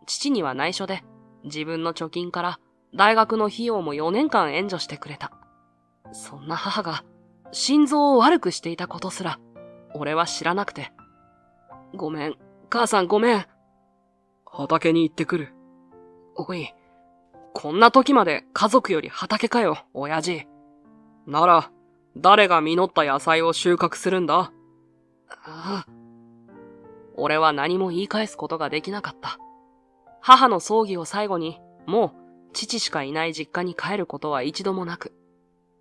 父には内緒で、自分の貯金から大学の費用も4年間援助してくれた。そんな母が、心臓を悪くしていたことすら、俺は知らなくて。ごめん、母さんごめん。畑に行ってくる。おい、こんな時まで家族より畑かよ、親父。なら、誰が実った野菜を収穫するんだ？ああ。俺は何も言い返すことができなかった。母の葬儀を最後に、もう父しかいない実家に帰ることは一度もなく、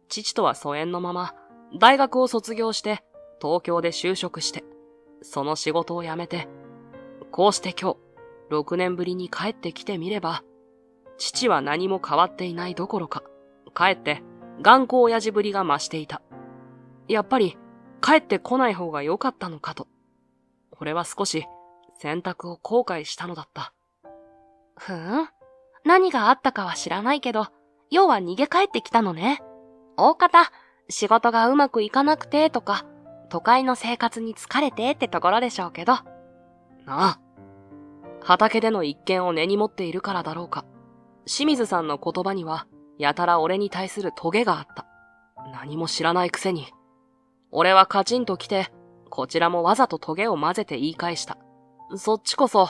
父とは疎遠のまま、大学を卒業して、東京で就職して、その仕事を辞めて、こうして今日、6年ぶりに帰ってきてみれば、父は何も変わっていないどころか、かえって頑固親父ぶりが増していた。やっぱり、帰ってこない方が良かったのかと。俺は少し選択を後悔したのだった。ふん？何があったかは知らないけど、要は逃げ帰ってきたのね。大方、仕事がうまくいかなくてとか、都会の生活に疲れてってところでしょうけど。なあ。畑での一件を根に持っているからだろうか。清水さんの言葉には、やたら俺に対するトゲがあった。何も知らないくせに。俺はカチンと来て、こちらもわざとトゲを混ぜて言い返した。そっちこそ、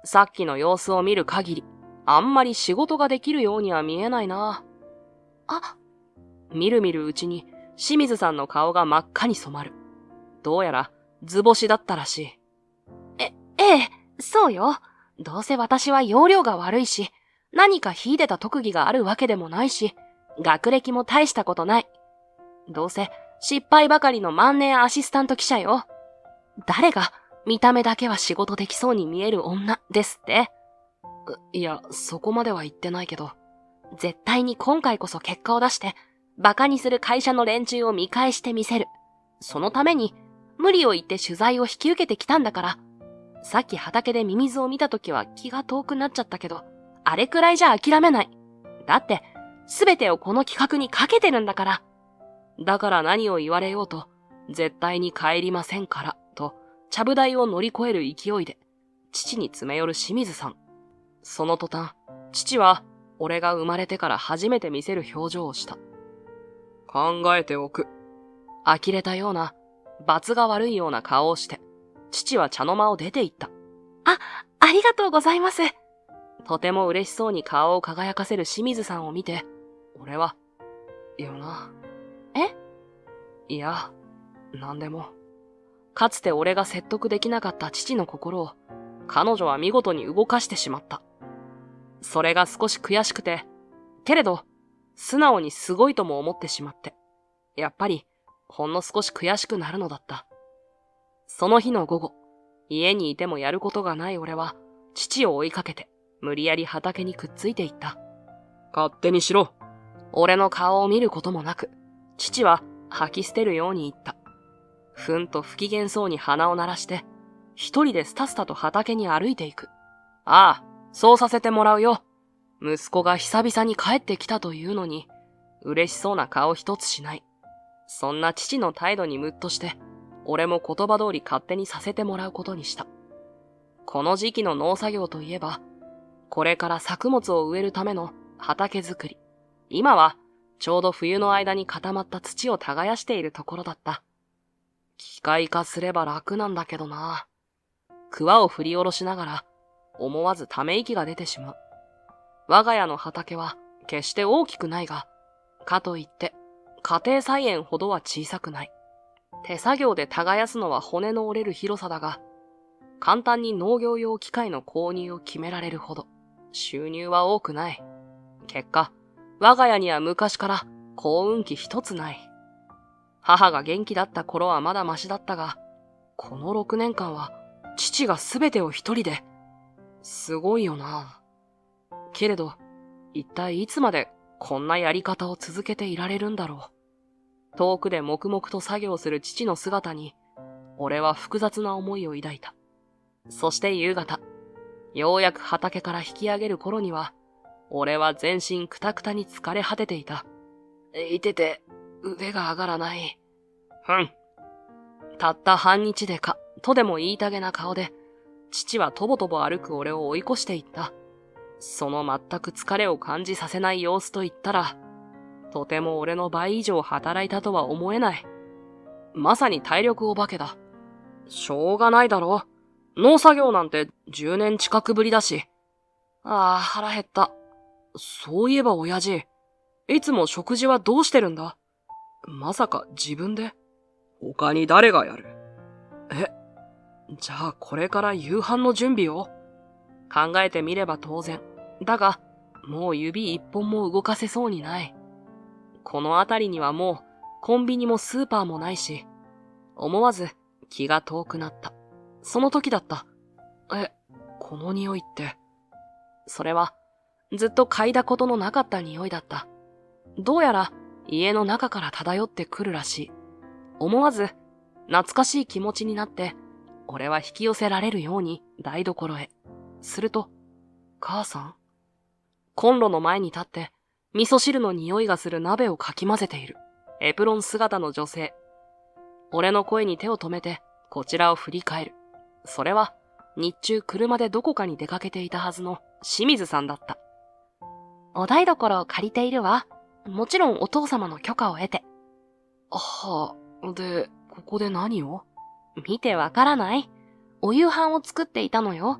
さっきの様子を見る限り、あんまり仕事ができるようには見えないな。あ、みるみるうちに清水さんの顔が真っ赤に染まる。どうやら図星だったらしい。ええ、そうよ。どうせ私は容量が悪いし、何か秀でた特技があるわけでもないし、学歴も大したことない。どうせ失敗ばかりの万年アシスタント記者よ。誰が見た目だけは仕事できそうに見える女ですって？いや、そこまでは言ってないけど、絶対に今回こそ結果を出して、馬鹿にする会社の連中を見返してみせる。そのために、無理を言って取材を引き受けてきたんだから。さっき畑でミミズを見たときは気が遠くなっちゃったけど、あれくらいじゃ諦めない。だって、すべてをこの企画にかけてるんだから。だから何を言われようと、絶対に帰りませんから、と、ちゃぶ台を乗り越える勢いで、父に詰め寄る清水さん。その途端、父は俺が生まれてから初めて見せる表情をした。考えておく。呆れたような、罰が悪いような顔をして、父は茶の間を出て行った。ありがとうございます。とても嬉しそうに顔を輝かせる清水さんを見て、俺は、よな。いや、なんでも。かつて俺が説得できなかった父の心を、彼女は見事に動かしてしまった。それが少し悔しくて、けれど、素直にすごいとも思ってしまって、やっぱり、ほんの少し悔しくなるのだった。その日の午後、家にいてもやることがない俺は、父を追いかけて、無理やり畑にくっついていった。勝手にしろ。俺の顔を見ることもなく、父は吐き捨てるように言った。ふんと不機嫌そうに鼻を鳴らして、一人でスタスタと畑に歩いていく。ああ、そうさせてもらうよ。息子が久々に帰ってきたというのに、嬉しそうな顔一つしない。そんな父の態度にムッとして、俺も言葉通り勝手にさせてもらうことにした。この時期の農作業といえば、これから作物を植えるための畑作り。今は、ちょうど冬の間に固まった土を耕しているところだった。機械化すれば楽なんだけどな。桑を振り下ろしながら、思わずため息が出てしまう。我が家の畑は決して大きくないが、かといって家庭菜園ほどは小さくない。手作業で耕すのは骨の折れる広さだが、簡単に農業用機械の購入を決められるほど収入は多くない。結果、我が家には昔から幸運期一つない。母が元気だった頃はまだマシだったが、この6年間は父が全てを一人で、すごいよな。けれど、一体いつまでこんなやり方を続けていられるんだろう。遠くで黙々と作業する父の姿に、俺は複雑な思いを抱いた。そして夕方、ようやく畑から引き上げる頃には、俺は全身くたくたに疲れ果てていた。いてて、腕が上がらない。たった半日でか、とでも言いたげな顔で、父はとぼとぼ歩く俺を追い越していった。その全く疲れを感じさせない様子と言ったら、とても俺の倍以上働いたとは思えない。まさに体力お化けだ。しょうがないだろ。農作業なんて10年近くぶりだし。ああ、腹減った。そういえば親父、いつも食事はどうしてるんだ？まさか自分で？他に誰がやる？じゃあこれから夕飯の準備を？考えてみれば当然。だが、もう指一本も動かせそうにない。この辺りにはもうコンビニもスーパーもないし、思わず気が遠くなった。その時だった。この匂いって。それは、ずっと嗅いだことのなかった匂いだった。どうやら家の中から漂ってくるらしい。思わず懐かしい気持ちになって、俺は引き寄せられるように台所へ。すると、母さん？コンロの前に立って、味噌汁の匂いがする鍋をかき混ぜている。エプロン姿の女性。俺の声に手を止めて、こちらを振り返る。それは、日中車でどこかに出かけていたはずの清水さんだった。お台所を借りているわ。もちろんお父様の許可を得て。で、ここで何を？見てわからない？お夕飯を作っていたのよ。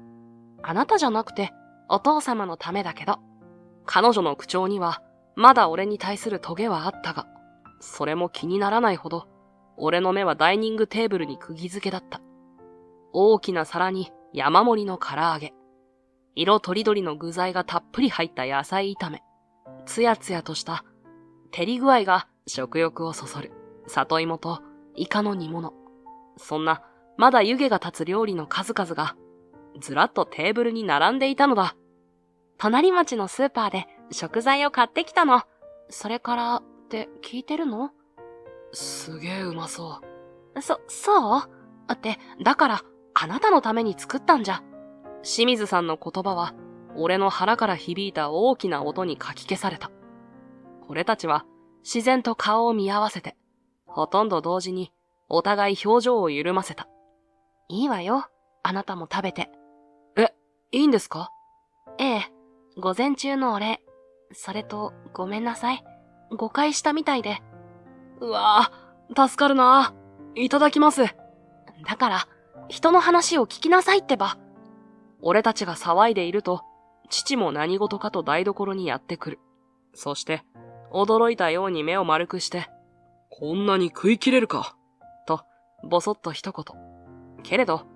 あなたじゃなくて、お父様のためだけど。彼女の口調には、まだ俺に対するトゲはあったが、それも気にならないほど、俺の目はダイニングテーブルに釘付けだった。大きな皿に山盛りの唐揚げ。色とりどりの具材がたっぷり入った野菜炒め。つやつやとした照り具合が食欲をそそる。里芋とイカの煮物。そんなまだ湯気が立つ料理の数々がずらっとテーブルに並んでいたのだ。隣町のスーパーで食材を買ってきたの。それからって聞いてるの？すげえうまそう。そうって、だからあなたのために作ったんじゃ。清水さんの言葉は俺の腹から響いた大きな音にかき消された。俺たちは自然と顔を見合わせて、ほとんど同時にお互い表情を緩ませた。いいわよ、あなたも食べて。いいんですか？ええ、午前中のお礼。それと、ごめんなさい。誤解したみたいで。うわぁ、助かるな。いただきます。だから、人の話を聞きなさいってば。俺たちが騒いでいると、父も何事かと台所にやってくる。そして、驚いたように目を丸くして、こんなに食い切れるか、と、ぼそっと一言。けれど、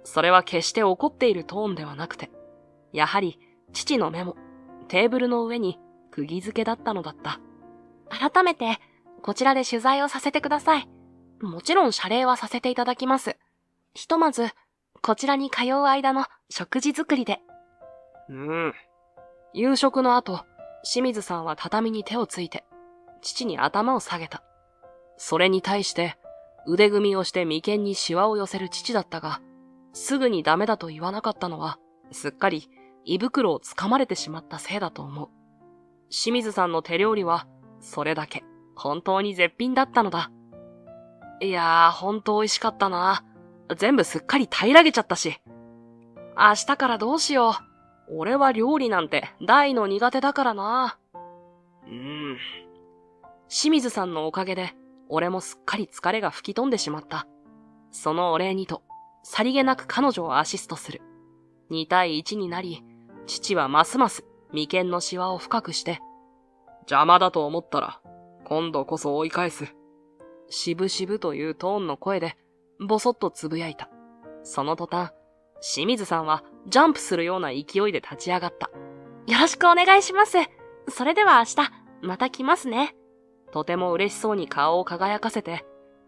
それは決して怒っているトーンではなくて、やはり、父の目も、テーブルの上に、釘付けだったのだった。改めて、こちらで取材をさせてください。もちろん謝礼はさせていただきます。ひとまず、こちらに通う間の食事作りで。夕食の後、清水さんは畳に手をついて、父に頭を下げた。それに対して、腕組みをして眉間にシワを寄せる父だったが、すぐにダメだと言わなかったのは、すっかり胃袋をつかまれてしまったせいだと思う。清水さんの手料理は、それだけ、本当に絶品だったのだ。いやー、本当美味しかったな。全部すっかり平らげちゃったし。明日からどうしよう。俺は料理なんて大の苦手だからな。清水さんのおかげで、俺もすっかり疲れが吹き飛んでしまった。そのお礼にと、さりげなく彼女をアシストする。2対1になり、父はますます眉間のシワを深くして、邪魔だと思ったら、今度こそ追い返す。しぶしぶというトーンの声で、ぼそっとつぶやいた。その途端、清水さんはジャンプするような勢いで立ち上がった。よろしくお願いします。それでは明日、また来ますね。とても嬉しそうに顔を輝かせて、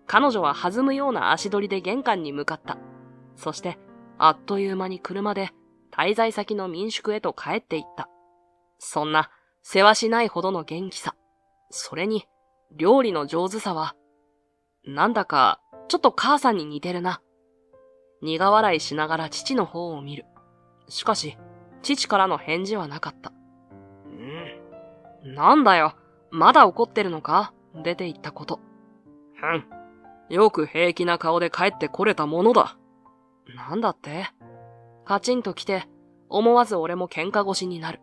彼女は弾むような足取りで玄関に向かった。そして、あっという間に車で滞在先の民宿へと帰っていった。そんな、せわしないほどの元気さ。それに、料理の上手さは、なんだか、ちょっと母さんに似てるな。苦笑いしながら父の方を見る。しかし、父からの返事はなかった。なんだよ、まだ怒ってるのか？出て行ったこと。よく平気な顔で帰ってこれたものだ。なんだって？カチンと来て、思わず俺も喧嘩腰になる。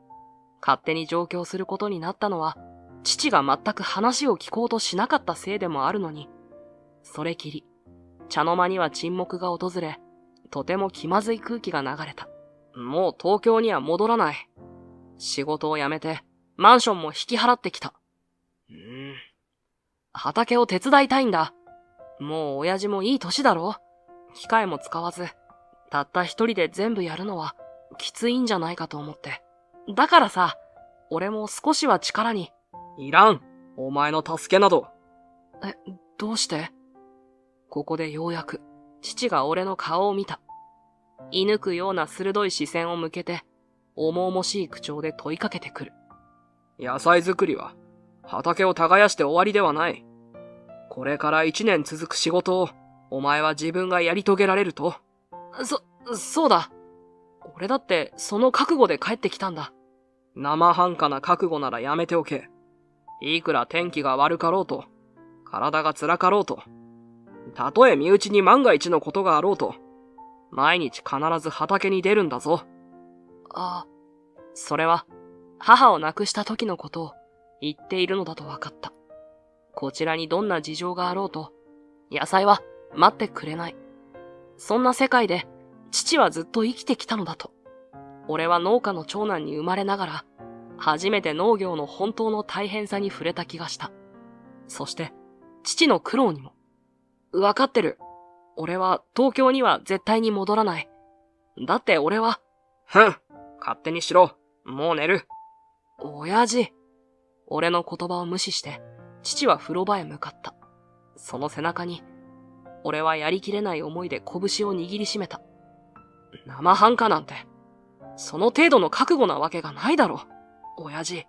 勝手に上京することになったのは、父が全く話を聞こうとしなかったせいでもあるのに、それきり、茶の間には沈黙が訪れ、とても気まずい空気が流れた。もう東京には戻らない。仕事を辞めて、マンションも引き払ってきた。畑を手伝いたいんだ。もう親父もいい年だろ？機械も使わず、たった一人で全部やるのは、きついんじゃないかと思って。だからさ、俺も少しは力に。いらん。お前の助けなど。どうして？ここでようやく、父が俺の顔を見た。射抜くような鋭い視線を向けて、重々しい口調で問いかけてくる。野菜作りは、畑を耕して終わりではない。これから1年続く仕事を、お前は自分がやり遂げられると。そうだ。俺だってその覚悟で帰ってきたんだ。生半可な覚悟ならやめておけ。いくら天気が悪かろうと、体が辛かろうと、たとえ身内に万が一のことがあろうと、毎日必ず畑に出るんだぞ。それは、母を亡くした時のことを言っているのだと分かった。こちらにどんな事情があろうと、野菜は待ってくれない。そんな世界で、父はずっと生きてきたのだと。俺は農家の長男に生まれながら、初めて農業の本当の大変さに触れた気がした。そして、父の苦労にも。わかってる。俺は東京には絶対に戻らない。だって俺は、勝手にしろ。もう寝る。親父。俺の言葉を無視して、父は風呂場へ向かった。その背中に、俺はやりきれない思いで拳を握りしめた。生半可なんて、その程度の覚悟なわけがないだろ、親父。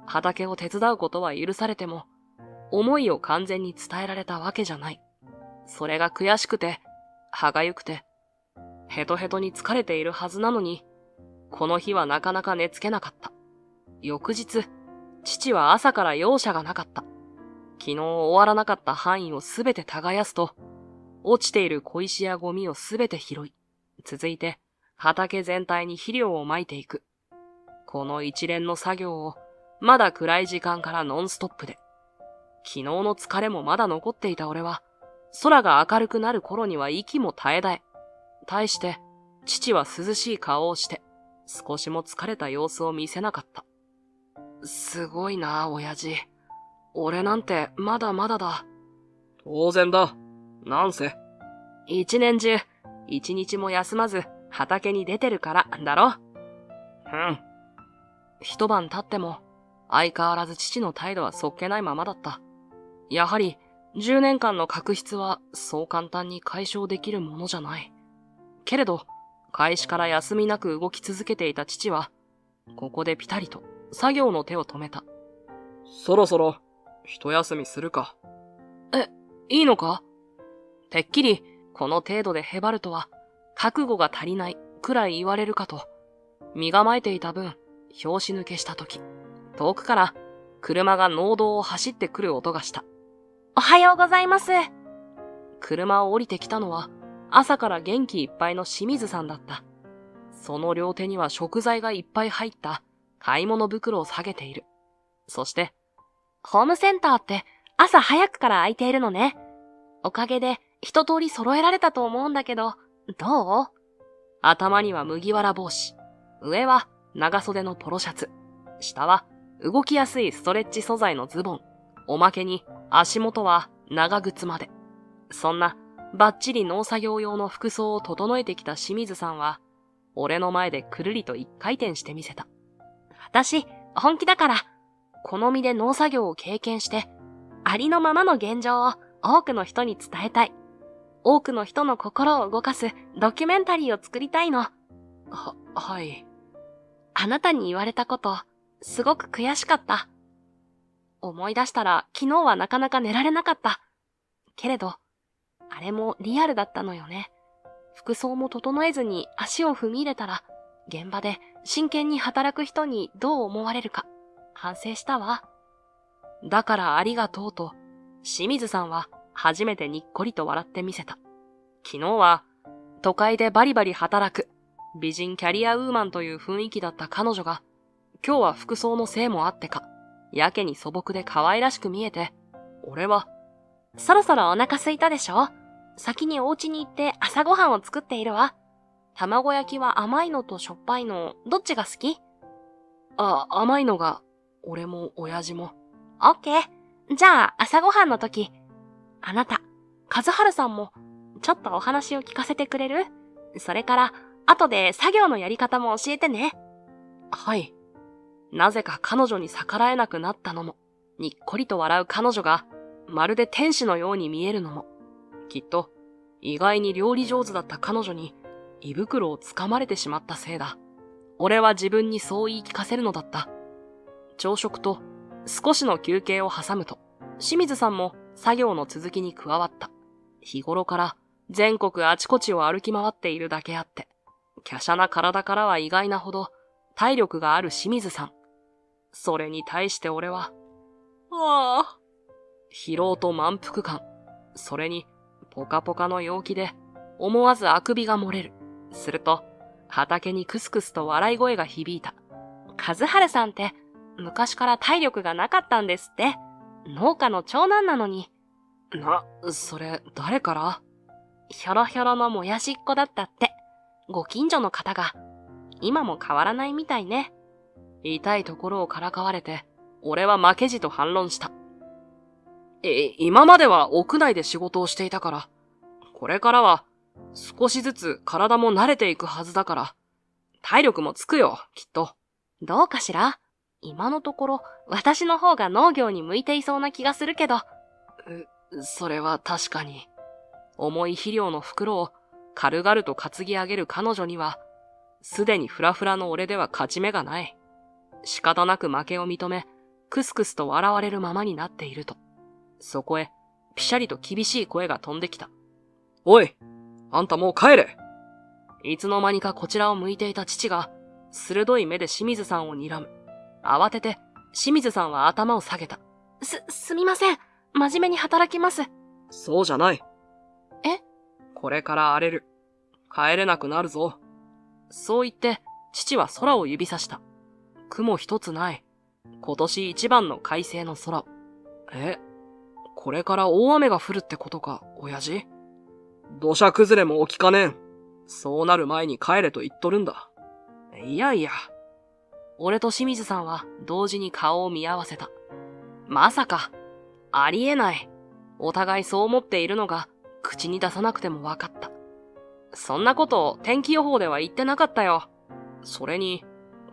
畑を手伝うことは許されても、思いを完全に伝えられたわけじゃない。それが悔しくて、歯がゆくて、ヘトヘトに疲れているはずなのに、この日はなかなか寝つけなかった。翌日、父は朝から容赦がなかった。昨日終わらなかった範囲をすべて耕すと、落ちている小石やゴミをすべて拾い、続いて畑全体に肥料をまいていく。この一連の作業をまだ暗い時間からノンストップで。昨日の疲れもまだ残っていた俺は、空が明るくなる頃には息も絶え絶え。対して、父は涼しい顔をして、少しも疲れた様子を見せなかった。すごいな、親父。俺なんてまだまだだ。当然だ。なんせ。一年中、一日も休まず畑に出てるからだろ。うん。一晩経っても、相変わらず父の態度はそっけないままだった。やはり、10年間の確執はそう簡単に解消できるものじゃない。けれど、開始から休みなく動き続けていた父は、ここでピタリと作業の手を止めた。そろそろ、一休みするか。いいのか？てっきり、この程度でへばるとは、覚悟が足りないくらい言われるかと、身構えていた分、拍子抜けしたとき、遠くから、車が農道を走ってくる音がした。おはようございます。車を降りてきたのは、朝から元気いっぱいの清水さんだった。その両手には食材がいっぱい入った買い物袋を下げている。そして、ホームセンターって朝早くから空いているのね。おかげで一通り揃えられたと思うんだけど、どう？頭には麦わら帽子。上は長袖のポロシャツ。下は動きやすいストレッチ素材のズボン。おまけに足元は長靴まで。そんなバッチリ農作業用の服装を整えてきた清水さんは、俺の前でくるりと一回転してみせた。私、本気だから、この身で農作業を経験して、ありのままの現状を多くの人に伝えたい。多くの人の心を動かすドキュメンタリーを作りたいの。はい。あなたに言われたこと、すごく悔しかった。思い出したら昨日はなかなか寝られなかった。けれど、あれもリアルだったのよね。服装も整えずに足を踏み入れたら、現場で真剣に働く人にどう思われるか、反省したわ。だからありがとうと、清水さんは初めてにっこりと笑ってみせた。昨日は、都会でバリバリ働く、美人キャリアウーマンという雰囲気だった彼女が、今日は服装のせいもあってか、やけに素朴で可愛らしく見えて、俺は、そろそろお腹空いたでしょ？先にお家に行って朝ごはんを作っているわ。卵焼きは甘いのとしょっぱいの、どっちが好き？甘いのが、俺も親父も。オッケー。じゃあ朝ごはんの時、あなた、和春さんも、ちょっとお話を聞かせてくれる？それから、後で作業のやり方も教えてね。はい。なぜか彼女に逆らえなくなったのも、にっこりと笑う彼女が、まるで天使のように見えるのも、きっと、意外に料理上手だった彼女に、胃袋をつかまれてしまったせいだ。俺は自分にそう言い聞かせるのだった。朝食と、少しの休憩を挟むと、清水さんも作業の続きに加わった。日頃から全国あちこちを歩き回っているだけあって、華奢な体からは意外なほど体力がある清水さん。それに対して俺は、疲労と満腹感、それにポカポカの陽気で思わずあくびが漏れる。すると、畑にクスクスと笑い声が響いた。和春さんって昔から体力がなかったんですって。農家の長男なのに。それ誰から？ひょろひょろのもやしっ子だったって。ご近所の方が。今も変わらないみたいね。痛いところをからかわれて、俺は負けじと反論した。今までは屋内で仕事をしていたから、これからは少しずつ体も慣れていくはずだから、体力もつくよ、きっと。どうかしら？今のところ、私の方が農業に向いていそうな気がするけど。それは確かに。重い肥料の袋を軽々と担ぎ上げる彼女には、すでにフラフラの俺では勝ち目がない。仕方なく負けを認め、クスクスと笑われるままになっていると、そこへ、ぴしゃりと厳しい声が飛んできた。おい、あんたもう帰れ。いつの間にかこちらを向いていた父が、鋭い目で清水さんを睨む。慌てて、清水さんは頭を下げた。すみません。真面目に働きます。そうじゃない。え？これから荒れる。帰れなくなるぞ。そう言って、父は空を指さした。雲一つない。今年一番の快晴の空。これから大雨が降るってことか、親父？土砂崩れも起きかねん。そうなる前に帰れと言っとるんだ。いやいや。俺と清水さんは同時に顔を見合わせた。まさか。ありえない。お互いそう思っているのが口に出さなくても分かった。そんなことを天気予報では言ってなかったよ。それに、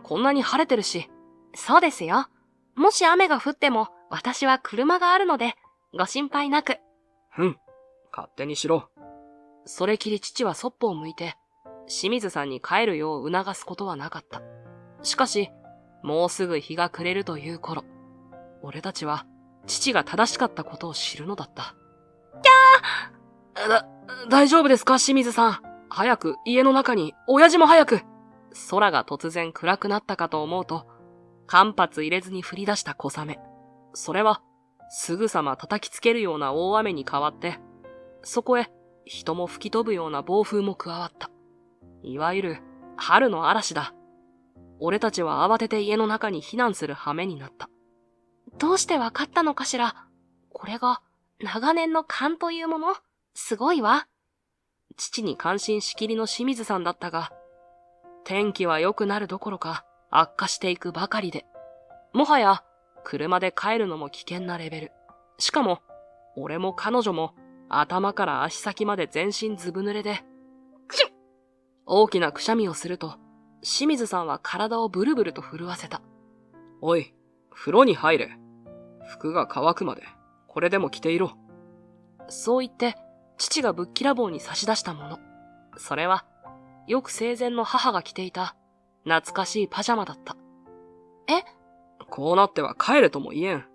こんなに晴れてるし。そうですよ。もし雨が降っても私は車があるのでご心配なく。勝手にしろ。それきり父はそっぽを向いて、清水さんに帰るよう促すことはなかった。しかし、もうすぐ日が暮れるという頃、俺たちは父が正しかったことを知るのだった。大丈夫ですか、清水さん。早く家の中に、親父も早く。空が突然暗くなったかと思うと、間髪入れずに降り出した小雨。それは、すぐさま叩きつけるような大雨に変わって、そこへ人も吹き飛ぶような暴風も加わった。いわゆる春の嵐だ。俺たちは慌てて家の中に避難する羽目になった。どうしてわかったのかしら。これが長年の勘というもの。すごいわ。父に感心しきりの清水さんだったが、天気は良くなるどころか悪化していくばかりで、もはや車で帰るのも危険なレベル。しかも、俺も彼女も頭から足先まで全身ずぶ濡れで、大きなくしゃみをすると、清水さんは体をブルブルと震わせた。おい、風呂に入れ。服が乾くまで、これでも着ていろ。そう言って、父がぶっきらぼうに差し出したもの。それは、よく生前の母が着ていた、懐かしいパジャマだった。こうなっては帰れとも言えん。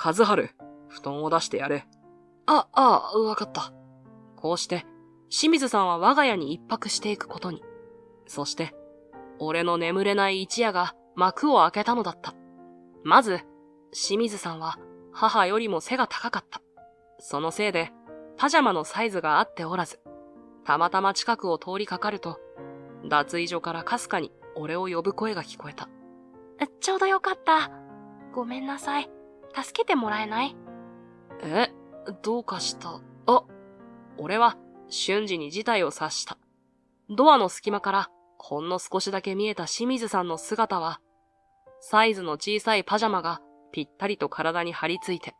和春、布団を出してやれ。わかった。こうして、清水さんは我が家に一泊していくことに。そして、俺の眠れない一夜が幕を開けたのだった。まず、清水さんは母よりも背が高かった。そのせいで、パジャマのサイズが合っておらず、たまたま近くを通りかかると、脱衣所からかすかに俺を呼ぶ声が聞こえた。ちょうどよかった。ごめんなさい。助けてもらえない？どうかした？俺は瞬時に事態を察した。ドアの隙間からほんの少しだけ見えた清水さんの姿は、サイズの小さいパジャマがぴったりと体に張り付いて、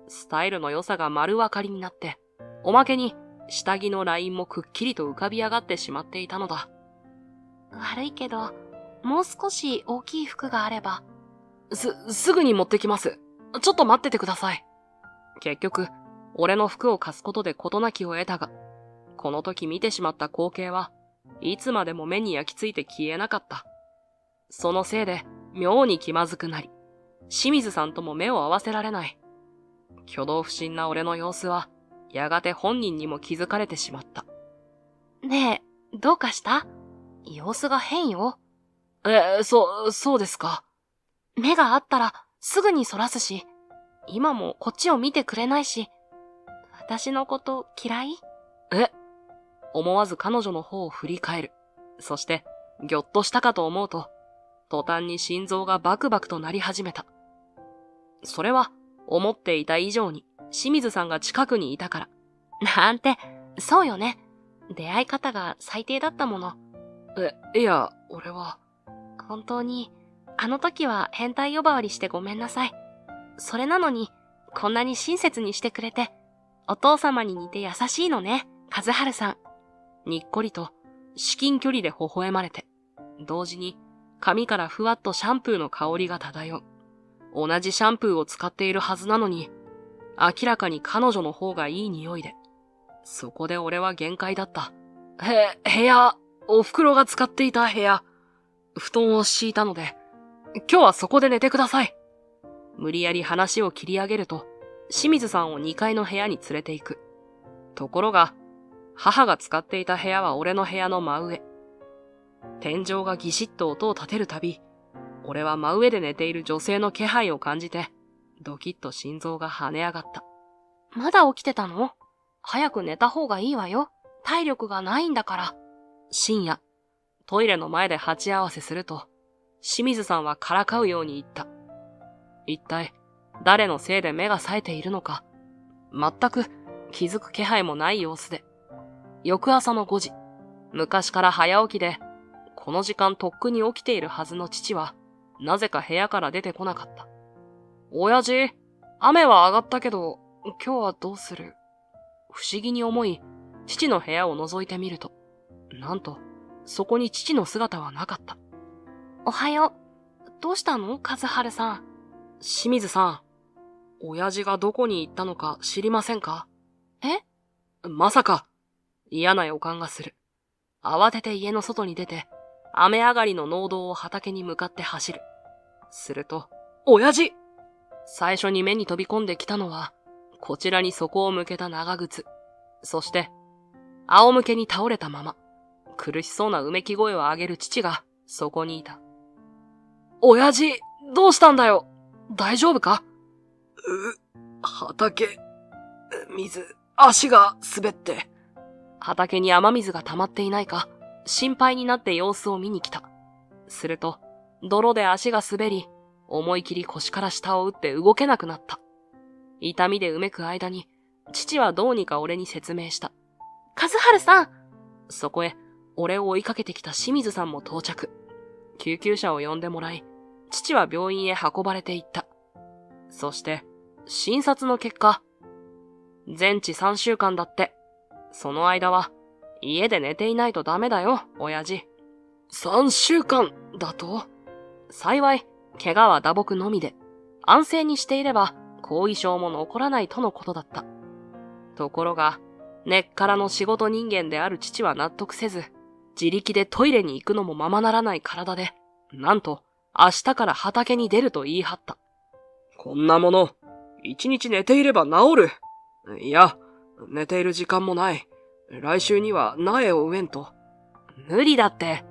スタイルの良さが丸分かりになって、おまけに下着のラインもくっきりと浮かび上がってしまっていたのだ。悪いけど、もう少し大きい服があれば。すぐに持ってきます。ちょっと待っててください。結局、俺の服を貸すことで事なきを得たが、この時見てしまった光景はいつまでも目に焼き付いて消えなかった。そのせいで妙に気まずくなり、清水さんとも目を合わせられない。挙動不審な俺の様子は、やがて本人にも気づかれてしまった。ねえ、どうかした？様子が変よ。そうですか。目があったらすぐにそらすし、今もこっちを見てくれないし、私のこと嫌い？思わず彼女の方を振り返る。そして、ぎょっとしたかと思うと、途端に心臓がバクバクと鳴り始めた。それは、思っていた以上に、清水さんが近くにいたから。なんて、そうよね。出会い方が最低だったもの。いや、俺は。本当に、あの時は変態呼ばわりしてごめんなさい。それなのに、こんなに親切にしてくれて、お父様に似て優しいのね、和春さん。にっこりと、至近距離で微笑まれて、同時に、髪からふわっとシャンプーの香りが漂う。同じシャンプーを使っているはずなのに、明らかに彼女の方がいい匂いで、そこで俺は限界だった。部屋、お袋が使っていた部屋、布団を敷いたので、今日はそこで寝てください。無理やり話を切り上げると、清水さんを2階の部屋に連れて行く。ところが、母が使っていた部屋は俺の部屋の真上。天井がギシッと音を立てるたび、俺は真上で寝ている女性の気配を感じて、ドキッと心臓が跳ね上がった。まだ起きてたの？早く寝た方がいいわよ。体力がないんだから。深夜、トイレの前で鉢合わせすると、清水さんはからかうように言った。一体、誰のせいで目が冴えているのか、全く気づく気配もない様子で。翌朝の5時、昔から早起きで、この時間とっくに起きているはずの父は、なぜか部屋から出てこなかった。親父、雨は上がったけど、今日はどうする？不思議に思い、父の部屋を覗いてみると、なんと、そこに父の姿はなかった。おはよう。どうしたの和春さん。清水さん、親父がどこに行ったのか知りませんか？え？まさか、嫌な予感がする。慌てて家の外に出て、雨上がりの農道を畑に向かって走る。すると、親父！最初に目に飛び込んできたのは、こちらに底を向けた長靴。そして、仰向けに倒れたまま、苦しそうなうめき声を上げる父がそこにいた。親父、どうしたんだよ？大丈夫か？畑、水、足が滑って。畑に雨水が溜まっていないか、心配になって様子を見に来た。すると、泥で足が滑り、思い切り腰から下を打って動けなくなった。痛みでうめく間に、父はどうにか俺に説明した。和春さん！そこへ、俺を追いかけてきた清水さんも到着。救急車を呼んでもらい、父は病院へ運ばれていった。そして、診察の結果、全治3週間だって。その間は、家で寝ていないとダメだよ、親父。3週間だと？幸い、怪我は打撲のみで、安静にしていれば、後遺症も残らないとのことだった。ところが、根っからの仕事人間である父は納得せず、自力でトイレに行くのもままならない体で、なんと、明日から畑に出ると言い張った。こんなもの、一日寝ていれば治る。いや、寝ている時間もない。来週には苗を植えんと。無理だって。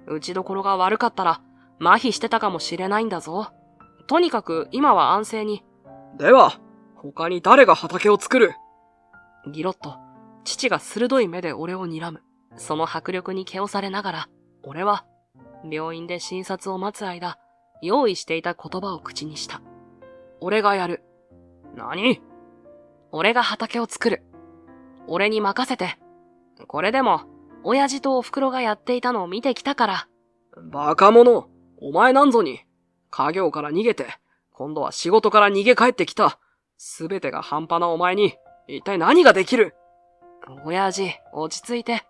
打ちどころが悪かったら、麻痺してたかもしれないんだぞ。とにかく今は安静に。では、他に誰が畑を作る？ギロッと、父が鋭い目で俺を睨む。その迫力に気をされながら、俺は、病院で診察を待つ間、用意していた言葉を口にした。俺がやる。何？俺が畑を作る。俺に任せて。これでも、親父とお袋がやっていたのを見てきたから。バカ者、お前なんぞに。家業から逃げて、今度は仕事から逃げ帰ってきた。すべてが半端なお前に、一体何ができる？親父、落ち着いて。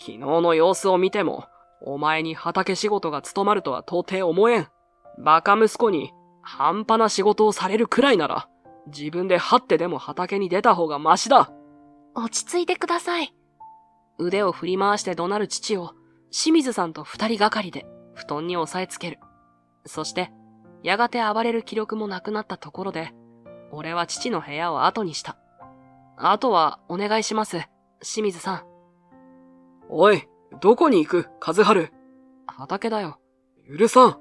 昨日の様子を見ても、お前に畑仕事が務まるとは到底思えん。バカ息子に、半端な仕事をされるくらいなら、自分で張ってでも畑に出た方がマシだ。落ち着いてください。腕を振り回して怒鳴る父を、清水さんと2人がかりで、布団に押さえつける。そして、やがて暴れる気力もなくなったところで、俺は父の部屋を後にした。あとは、お願いします、清水さん。おい、どこに行く、和春。畑だよ。許さん。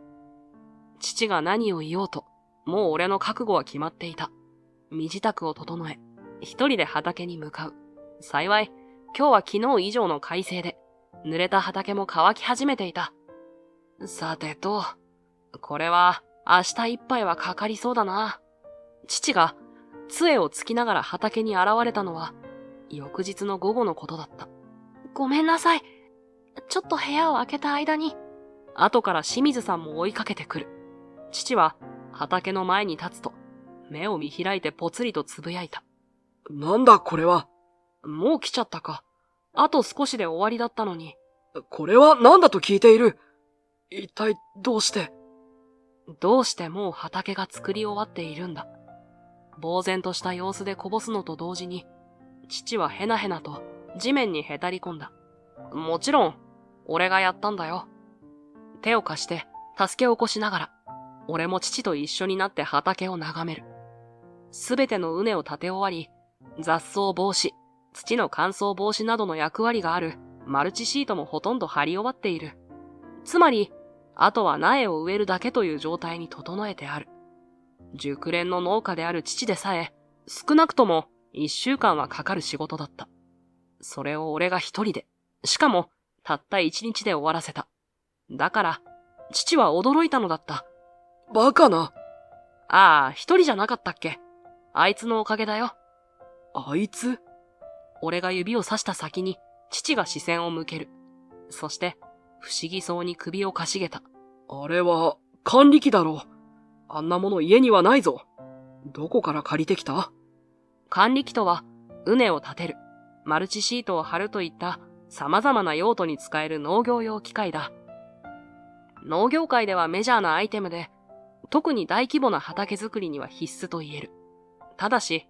父が何を言おうと、もう俺の覚悟は決まっていた。身支度を整え、一人で畑に向かう。幸い、今日は昨日以上の快晴で、濡れた畑も乾き始めていた。さてと、これは明日いっぱいはかかりそうだな。父が杖をつきながら畑に現れたのは、翌日の午後のことだった。ごめんなさい。ちょっと部屋を開けた間に。後から清水さんも追いかけてくる。父は畑の前に立つと、目を見開いてぽつりとつぶやいた。なんだこれは。もう来ちゃったか。あと少しで終わりだったのに。これは何だと聞いている。一体どうして。どうしてもう畑が作り終わっているんだ。呆然とした様子でこぼすのと同時に、父はへなへなと地面にへたり込んだ。もちろん、俺がやったんだよ。手を貸して、助け起こしながら、俺も父と一緒になって畑を眺める。すべての畝を立て終わり、雑草防止、土の乾燥防止などの役割があるマルチシートもほとんど張り終わっている。つまり、あとは苗を植えるだけという状態に整えてある。熟練の農家である父でさえ、少なくとも1週間はかかる仕事だった。それを俺が一人で、しかもたった1日で終わらせた。だから、父は驚いたのだった。バカな。ああ、一人じゃなかったっけ？あいつのおかげだよ。あいつ？俺が指をさした先に、父が視線を向ける。そして、不思議そうに首をかしげた。あれは、管理機だろう。あんなもの家にはないぞ。どこから借りてきた？管理機とは、畝を立てる、マルチシートを張るといった様々な用途に使える農業用機械だ。農業界ではメジャーなアイテムで、特に大規模な畑作りには必須と言える。ただし、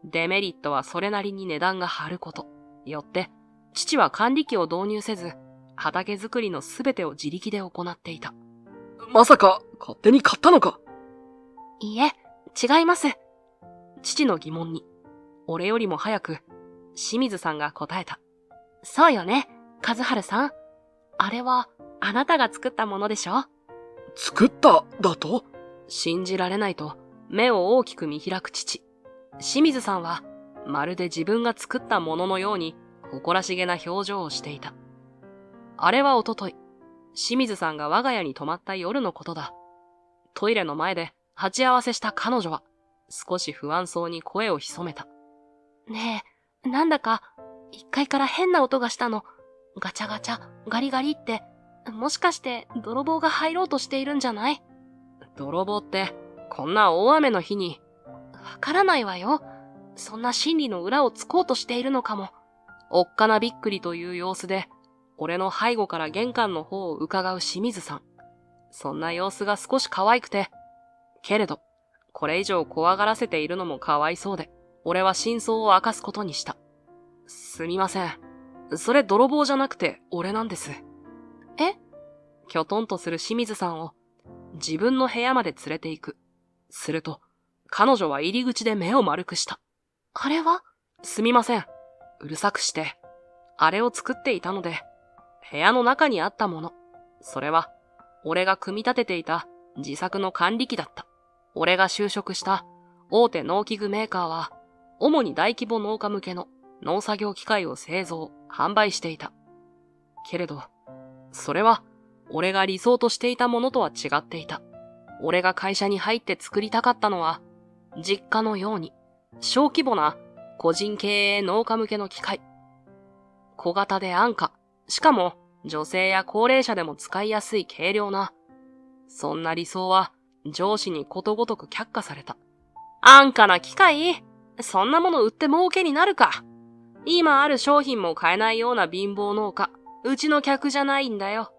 デメリットはそれなりに値段が張ること。よって、父は管理機を導入せず、畑作りのすべてを自力で行っていた。まさか、勝手に買ったのか？いいえ、違います。父の疑問に、俺よりも早く、清水さんが答えた。そうよね、和春さん。あれは、あなたが作ったものでしょ？作っただと？信じられないと、目を大きく見開く父。清水さんは、まるで自分が作ったもののように、誇らしげな表情をしていた。あれはおととい、清水さんが我が家に泊まった夜のことだ。トイレの前で鉢合わせした彼女は、少し不安そうに声を潜めた。ねえ、なんだか、1階から変な音がしたの。ガチャガチャ、ガリガリって、もしかして泥棒が入ろうとしているんじゃない？泥棒って、こんな大雨の日に。わからないわよ。そんな心理の裏をつこうとしているのかも。おっかなびっくりという様子で、俺の背後から玄関の方を伺う清水さん。そんな様子が少し可愛くて。けれど、これ以上怖がらせているのもかわいそうで、俺は真相を明かすことにした。すみません。それ泥棒じゃなくて俺なんです。え？きょとんとする清水さんを自分の部屋まで連れて行く。すると、彼女は入り口で目を丸くした。あれは？すみません。うるさくして。あれを作っていたので、部屋の中にあったもの。それは、俺が組み立てていた自作の管理機だった。俺が就職した大手農機具メーカーは、主に大規模農家向けの農作業機械を製造、販売していた。けれど、それは、俺が理想としていたものとは違っていた。俺が会社に入って作りたかったのは、実家のように、小規模な個人経営農家向けの機械。小型で安価、しかも女性や高齢者でも使いやすい軽量な。そんな理想は上司にことごとく却下された。安価な機械？そんなもの売って儲けになるか。今ある商品も買えないような貧乏農家、うちの客じゃないんだよ。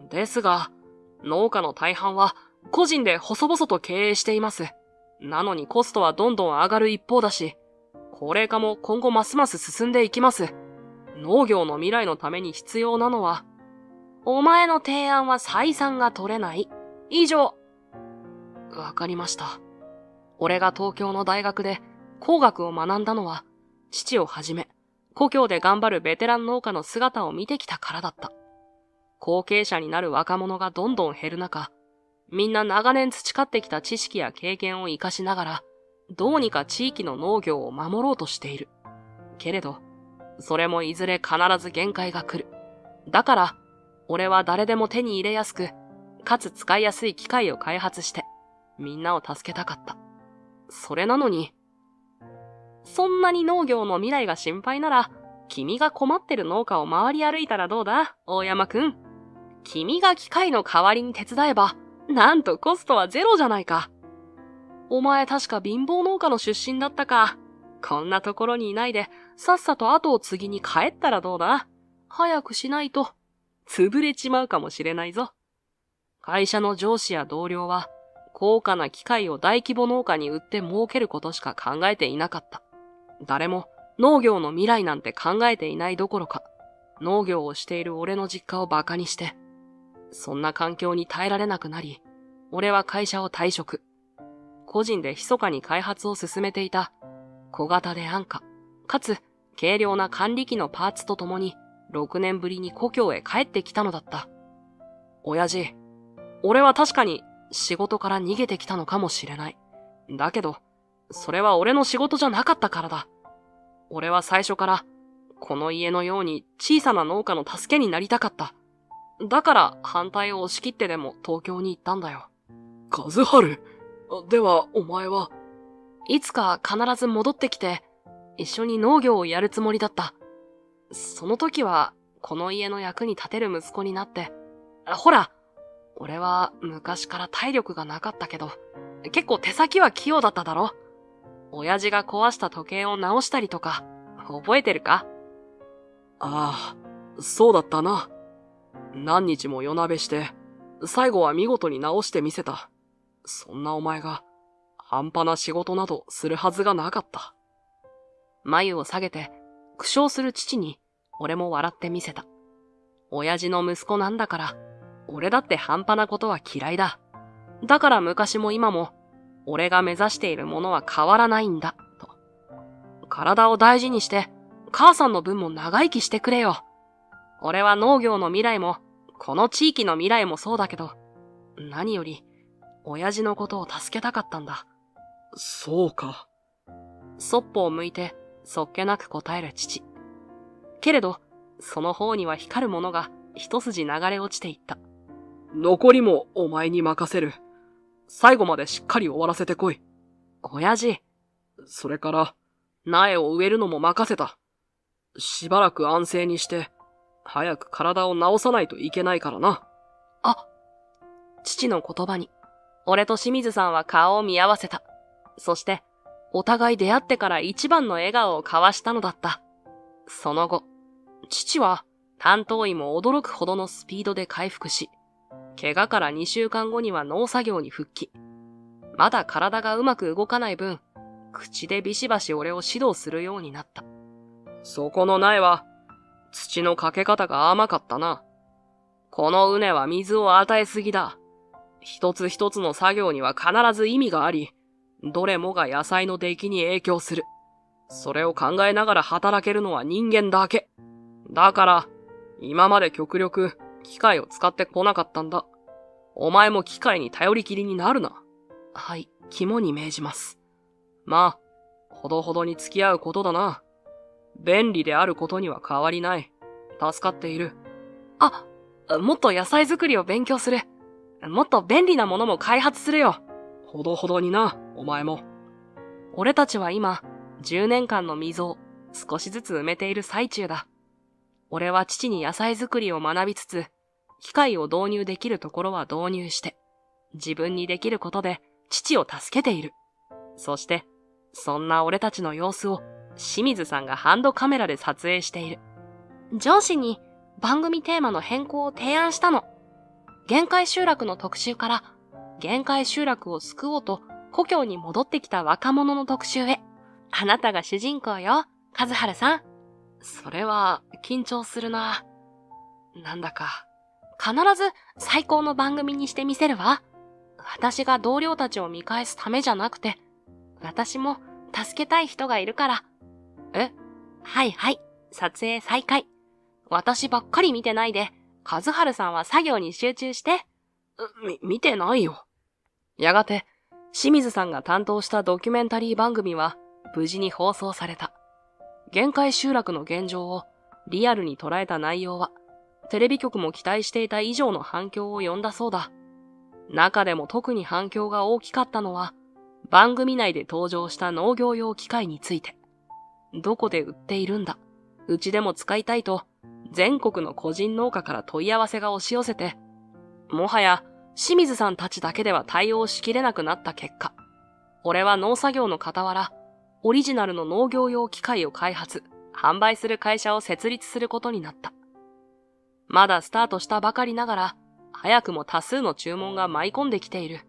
ですが、農家の大半は個人で細々と経営しています。なのにコストはどんどん上がる一方だし、高齢化も今後ますます進んでいきます。農業の未来のために必要なのは、お前の提案は採算が取れない。以上。わかりました。俺が東京の大学で工学を学んだのは、父をはじめ、故郷で頑張るベテラン農家の姿を見てきたからだった。後継者になる若者がどんどん減る中、みんな長年培ってきた知識や経験を活かしながら、どうにか地域の農業を守ろうとしている。けれど、それもいずれ必ず限界が来る。だから、俺は誰でも手に入れやすく、かつ使いやすい機械を開発して、みんなを助けたかった。それなのに、そんなに農業の未来が心配なら、君が困ってる農家を回り歩いたらどうだ、大山くん。君が機械の代わりに手伝えば、なんとコストはゼロじゃないか。お前確か貧乏農家の出身だったか。こんなところにいないで、さっさと後を継ぎに帰ったらどうだ。早くしないと、潰れちまうかもしれないぞ。会社の上司や同僚は、高価な機械を大規模農家に売って儲けることしか考えていなかった。誰も農業の未来なんて考えていないどころか、農業をしている俺の実家を馬鹿にして、そんな環境に耐えられなくなり、俺は会社を退職。個人で密かに開発を進めていた、小型で安価、かつ軽量な管理機のパーツとともに、6年ぶりに故郷へ帰ってきたのだった。親父、俺は確かに仕事から逃げてきたのかもしれない。だけど、それは俺の仕事じゃなかったからだ。俺は最初からこの家のように小さな農家の助けになりたかった。だから反対を押し切ってでも東京に行ったんだよ。和春。ではお前はいつか必ず戻ってきて一緒に農業をやるつもりだった。その時はこの家の役に立てる息子になって、ほら、俺は昔から体力がなかったけど、結構手先は器用だっただろ。親父が壊した時計を直したりとか、覚えてるか？ああ、そうだったな。何日も夜なべして、最後は見事に直してみせた。そんなお前が、半端な仕事などするはずがなかった。眉を下げて、苦笑する父に、俺も笑ってみせた。親父の息子なんだから、俺だって半端なことは嫌いだ。だから昔も今も、俺が目指しているものは変わらないんだ、と。体を大事にして、母さんの分も長生きしてくれよ。俺は農業の未来も、この地域の未来もそうだけど、何より、親父のことを助けたかったんだ。そうか。そっぽを向いて、そっけなく答える父。けれど、その方には光るものが一筋流れ落ちていった。残りもお前に任せる。最後までしっかり終わらせてこい。親父。それから、苗を植えるのも任せた。しばらく安静にして、早く体を治さないといけないからな。あ、父の言葉に、俺と清水さんは顔を見合わせた。そして、お互い出会ってから一番の笑顔を交わしたのだった。その後、父は担当医も驚くほどのスピードで回復し、怪我から2週間後には農作業に復帰。まだ体がうまく動かない分、口でビシバシ俺を指導するようになった。そこの苗は、土のかけ方が甘かったな。この畝は水を与えすぎだ。一つ一つの作業には必ず意味があり、どれもが野菜の出来に影響する。それを考えながら働けるのは人間だけ。だから、今まで極力、機械を使ってこなかったんだ。お前も機械に頼りきりになるな。はい、肝に銘じます。まあ、ほどほどに付き合うことだな。便利であることには変わりない。助かっている。あ、もっと野菜作りを勉強する。もっと便利なものも開発するよ。ほどほどにな、お前も。俺たちは今、10年間の溝を少しずつ埋めている最中だ。俺は父に野菜作りを学びつつ、機械を導入できるところは導入して、自分にできることで父を助けている。そして、そんな俺たちの様子を清水さんがハンドカメラで撮影している。上司に番組テーマの変更を提案したの。限界集落の特集から、限界集落を救おうと故郷に戻ってきた若者の特集へ。あなたが主人公よ、和春さん。それは、緊張するな。なんだか。必ず最高の番組にしてみせるわ。私が同僚たちを見返すためじゃなくて、私も助けたい人がいるから。え？はいはい、撮影再開。私ばっかり見てないで、和春さんは作業に集中して。見てないよ。やがて、清水さんが担当したドキュメンタリー番組は、無事に放送された。限界集落の現状をリアルに捉えた内容は、テレビ局も期待していた以上の反響を呼んだそうだ。中でも特に反響が大きかったのは、番組内で登場した農業用機械について。どこで売っているんだ？うちでも使いたいと、全国の個人農家から問い合わせが押し寄せて、もはや清水さんたちだけでは対応しきれなくなった結果、俺は農作業の傍ら、オリジナルの農業用機械を開発、販売する会社を設立することになった。まだスタートしたばかりながら、早くも多数の注文が舞い込んできている。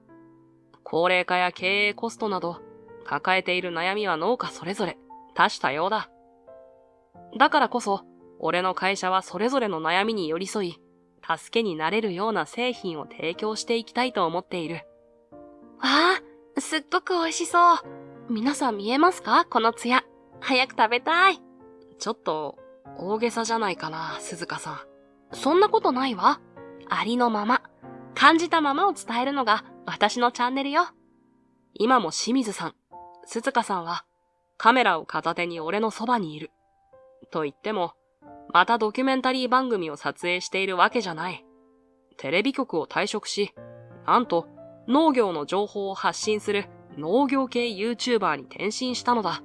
高齢化や経営コストなど、抱えている悩みは農家それぞれ、多種多様だ。だからこそ、俺の会社はそれぞれの悩みに寄り添い、助けになれるような製品を提供していきたいと思っている。わあ、すっごく美味しそう。皆さん見えますか？このツヤ。早く食べたい。ちょっと、大げさじゃないかな、鈴鹿さん。そんなことないわ。ありのまま、感じたままを伝えるのが私のチャンネルよ。今も清水さん、鈴鹿さんは、カメラを片手に俺のそばにいる。と言っても、またドキュメンタリー番組を撮影しているわけじゃない。テレビ局を退職し、なんと農業の情報を発信する農業系 YouTuber に転身したのだ。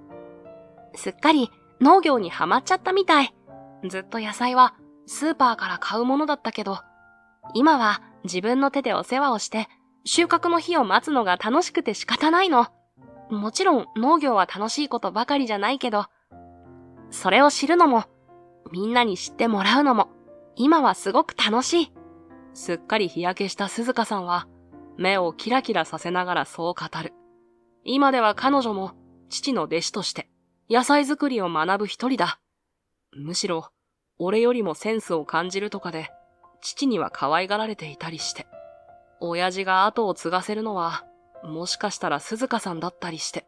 すっかり農業にハマっちゃったみたい。ずっと野菜はスーパーから買うものだったけど、今は自分の手でお世話をして収穫の日を待つのが楽しくて仕方ないの。もちろん農業は楽しいことばかりじゃないけど、それを知るのも、みんなに知ってもらうのも、今はすごく楽しい。すっかり日焼けした鈴鹿さんは、目をキラキラさせながらそう語る。今では彼女も父の弟子として野菜作りを学ぶ一人だ。むしろ、俺よりもセンスを感じるとかで、父には可愛がられていたりして。親父が後を継がせるのは、もしかしたら鈴鹿さんだったりして。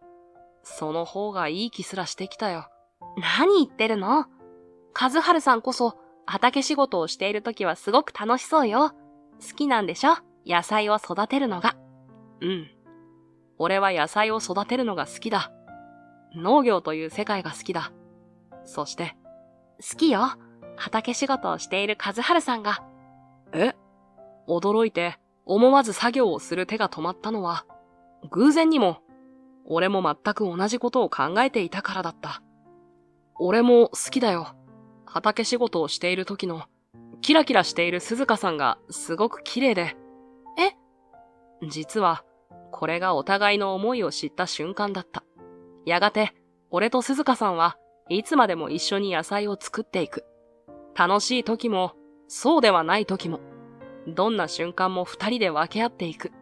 その方がいい気すらしてきたよ。何言ってるの？和春さんこそ畑仕事をしているときはすごく楽しそうよ。好きなんでしょ？野菜を育てるのが。うん。俺は野菜を育てるのが好きだ。農業という世界が好きだ。そして、好きよ。畑仕事をしている和春さんが。驚いて思わず作業をする手が止まったのは、偶然にも、俺も全く同じことを考えていたからだった。俺も好きだよ。畑仕事をしている時の、キラキラしている鈴鹿さんがすごく綺麗で。実は、これがお互いの思いを知った瞬間だった。やがて、俺と鈴鹿さんはいつまでも一緒に野菜を作っていく。楽しい時も、そうではない時も、どんな瞬間も二人で分け合っていく。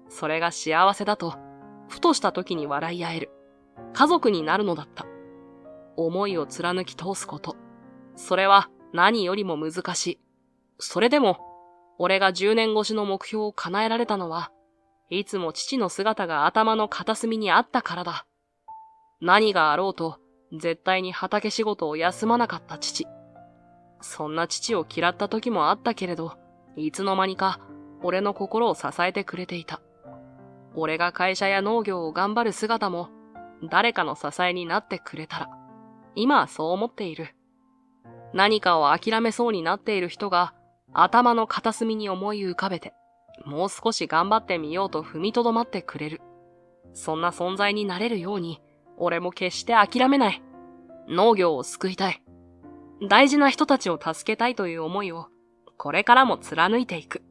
それが幸せだと、ふとした時に笑い合える。家族になるのだった。思いを貫き通すこと。それは何よりも難しい。それでも、俺が10年越しの目標を叶えられたのは、いつも父の姿が頭の片隅にあったからだ。何があろうと、絶対に畑仕事を休まなかった父。そんな父を嫌った時もあったけれど、いつの間にか俺の心を支えてくれていた。俺が会社や農業を頑張る姿も、誰かの支えになってくれたら、今はそう思っている。何かを諦めそうになっている人が、頭の片隅に思い浮かべて、もう少し頑張ってみようと踏みとどまってくれる。そんな存在になれるように、俺も決して諦めない。農業を救いたい。大事な人たちを助けたいという思いを、これからも貫いていく。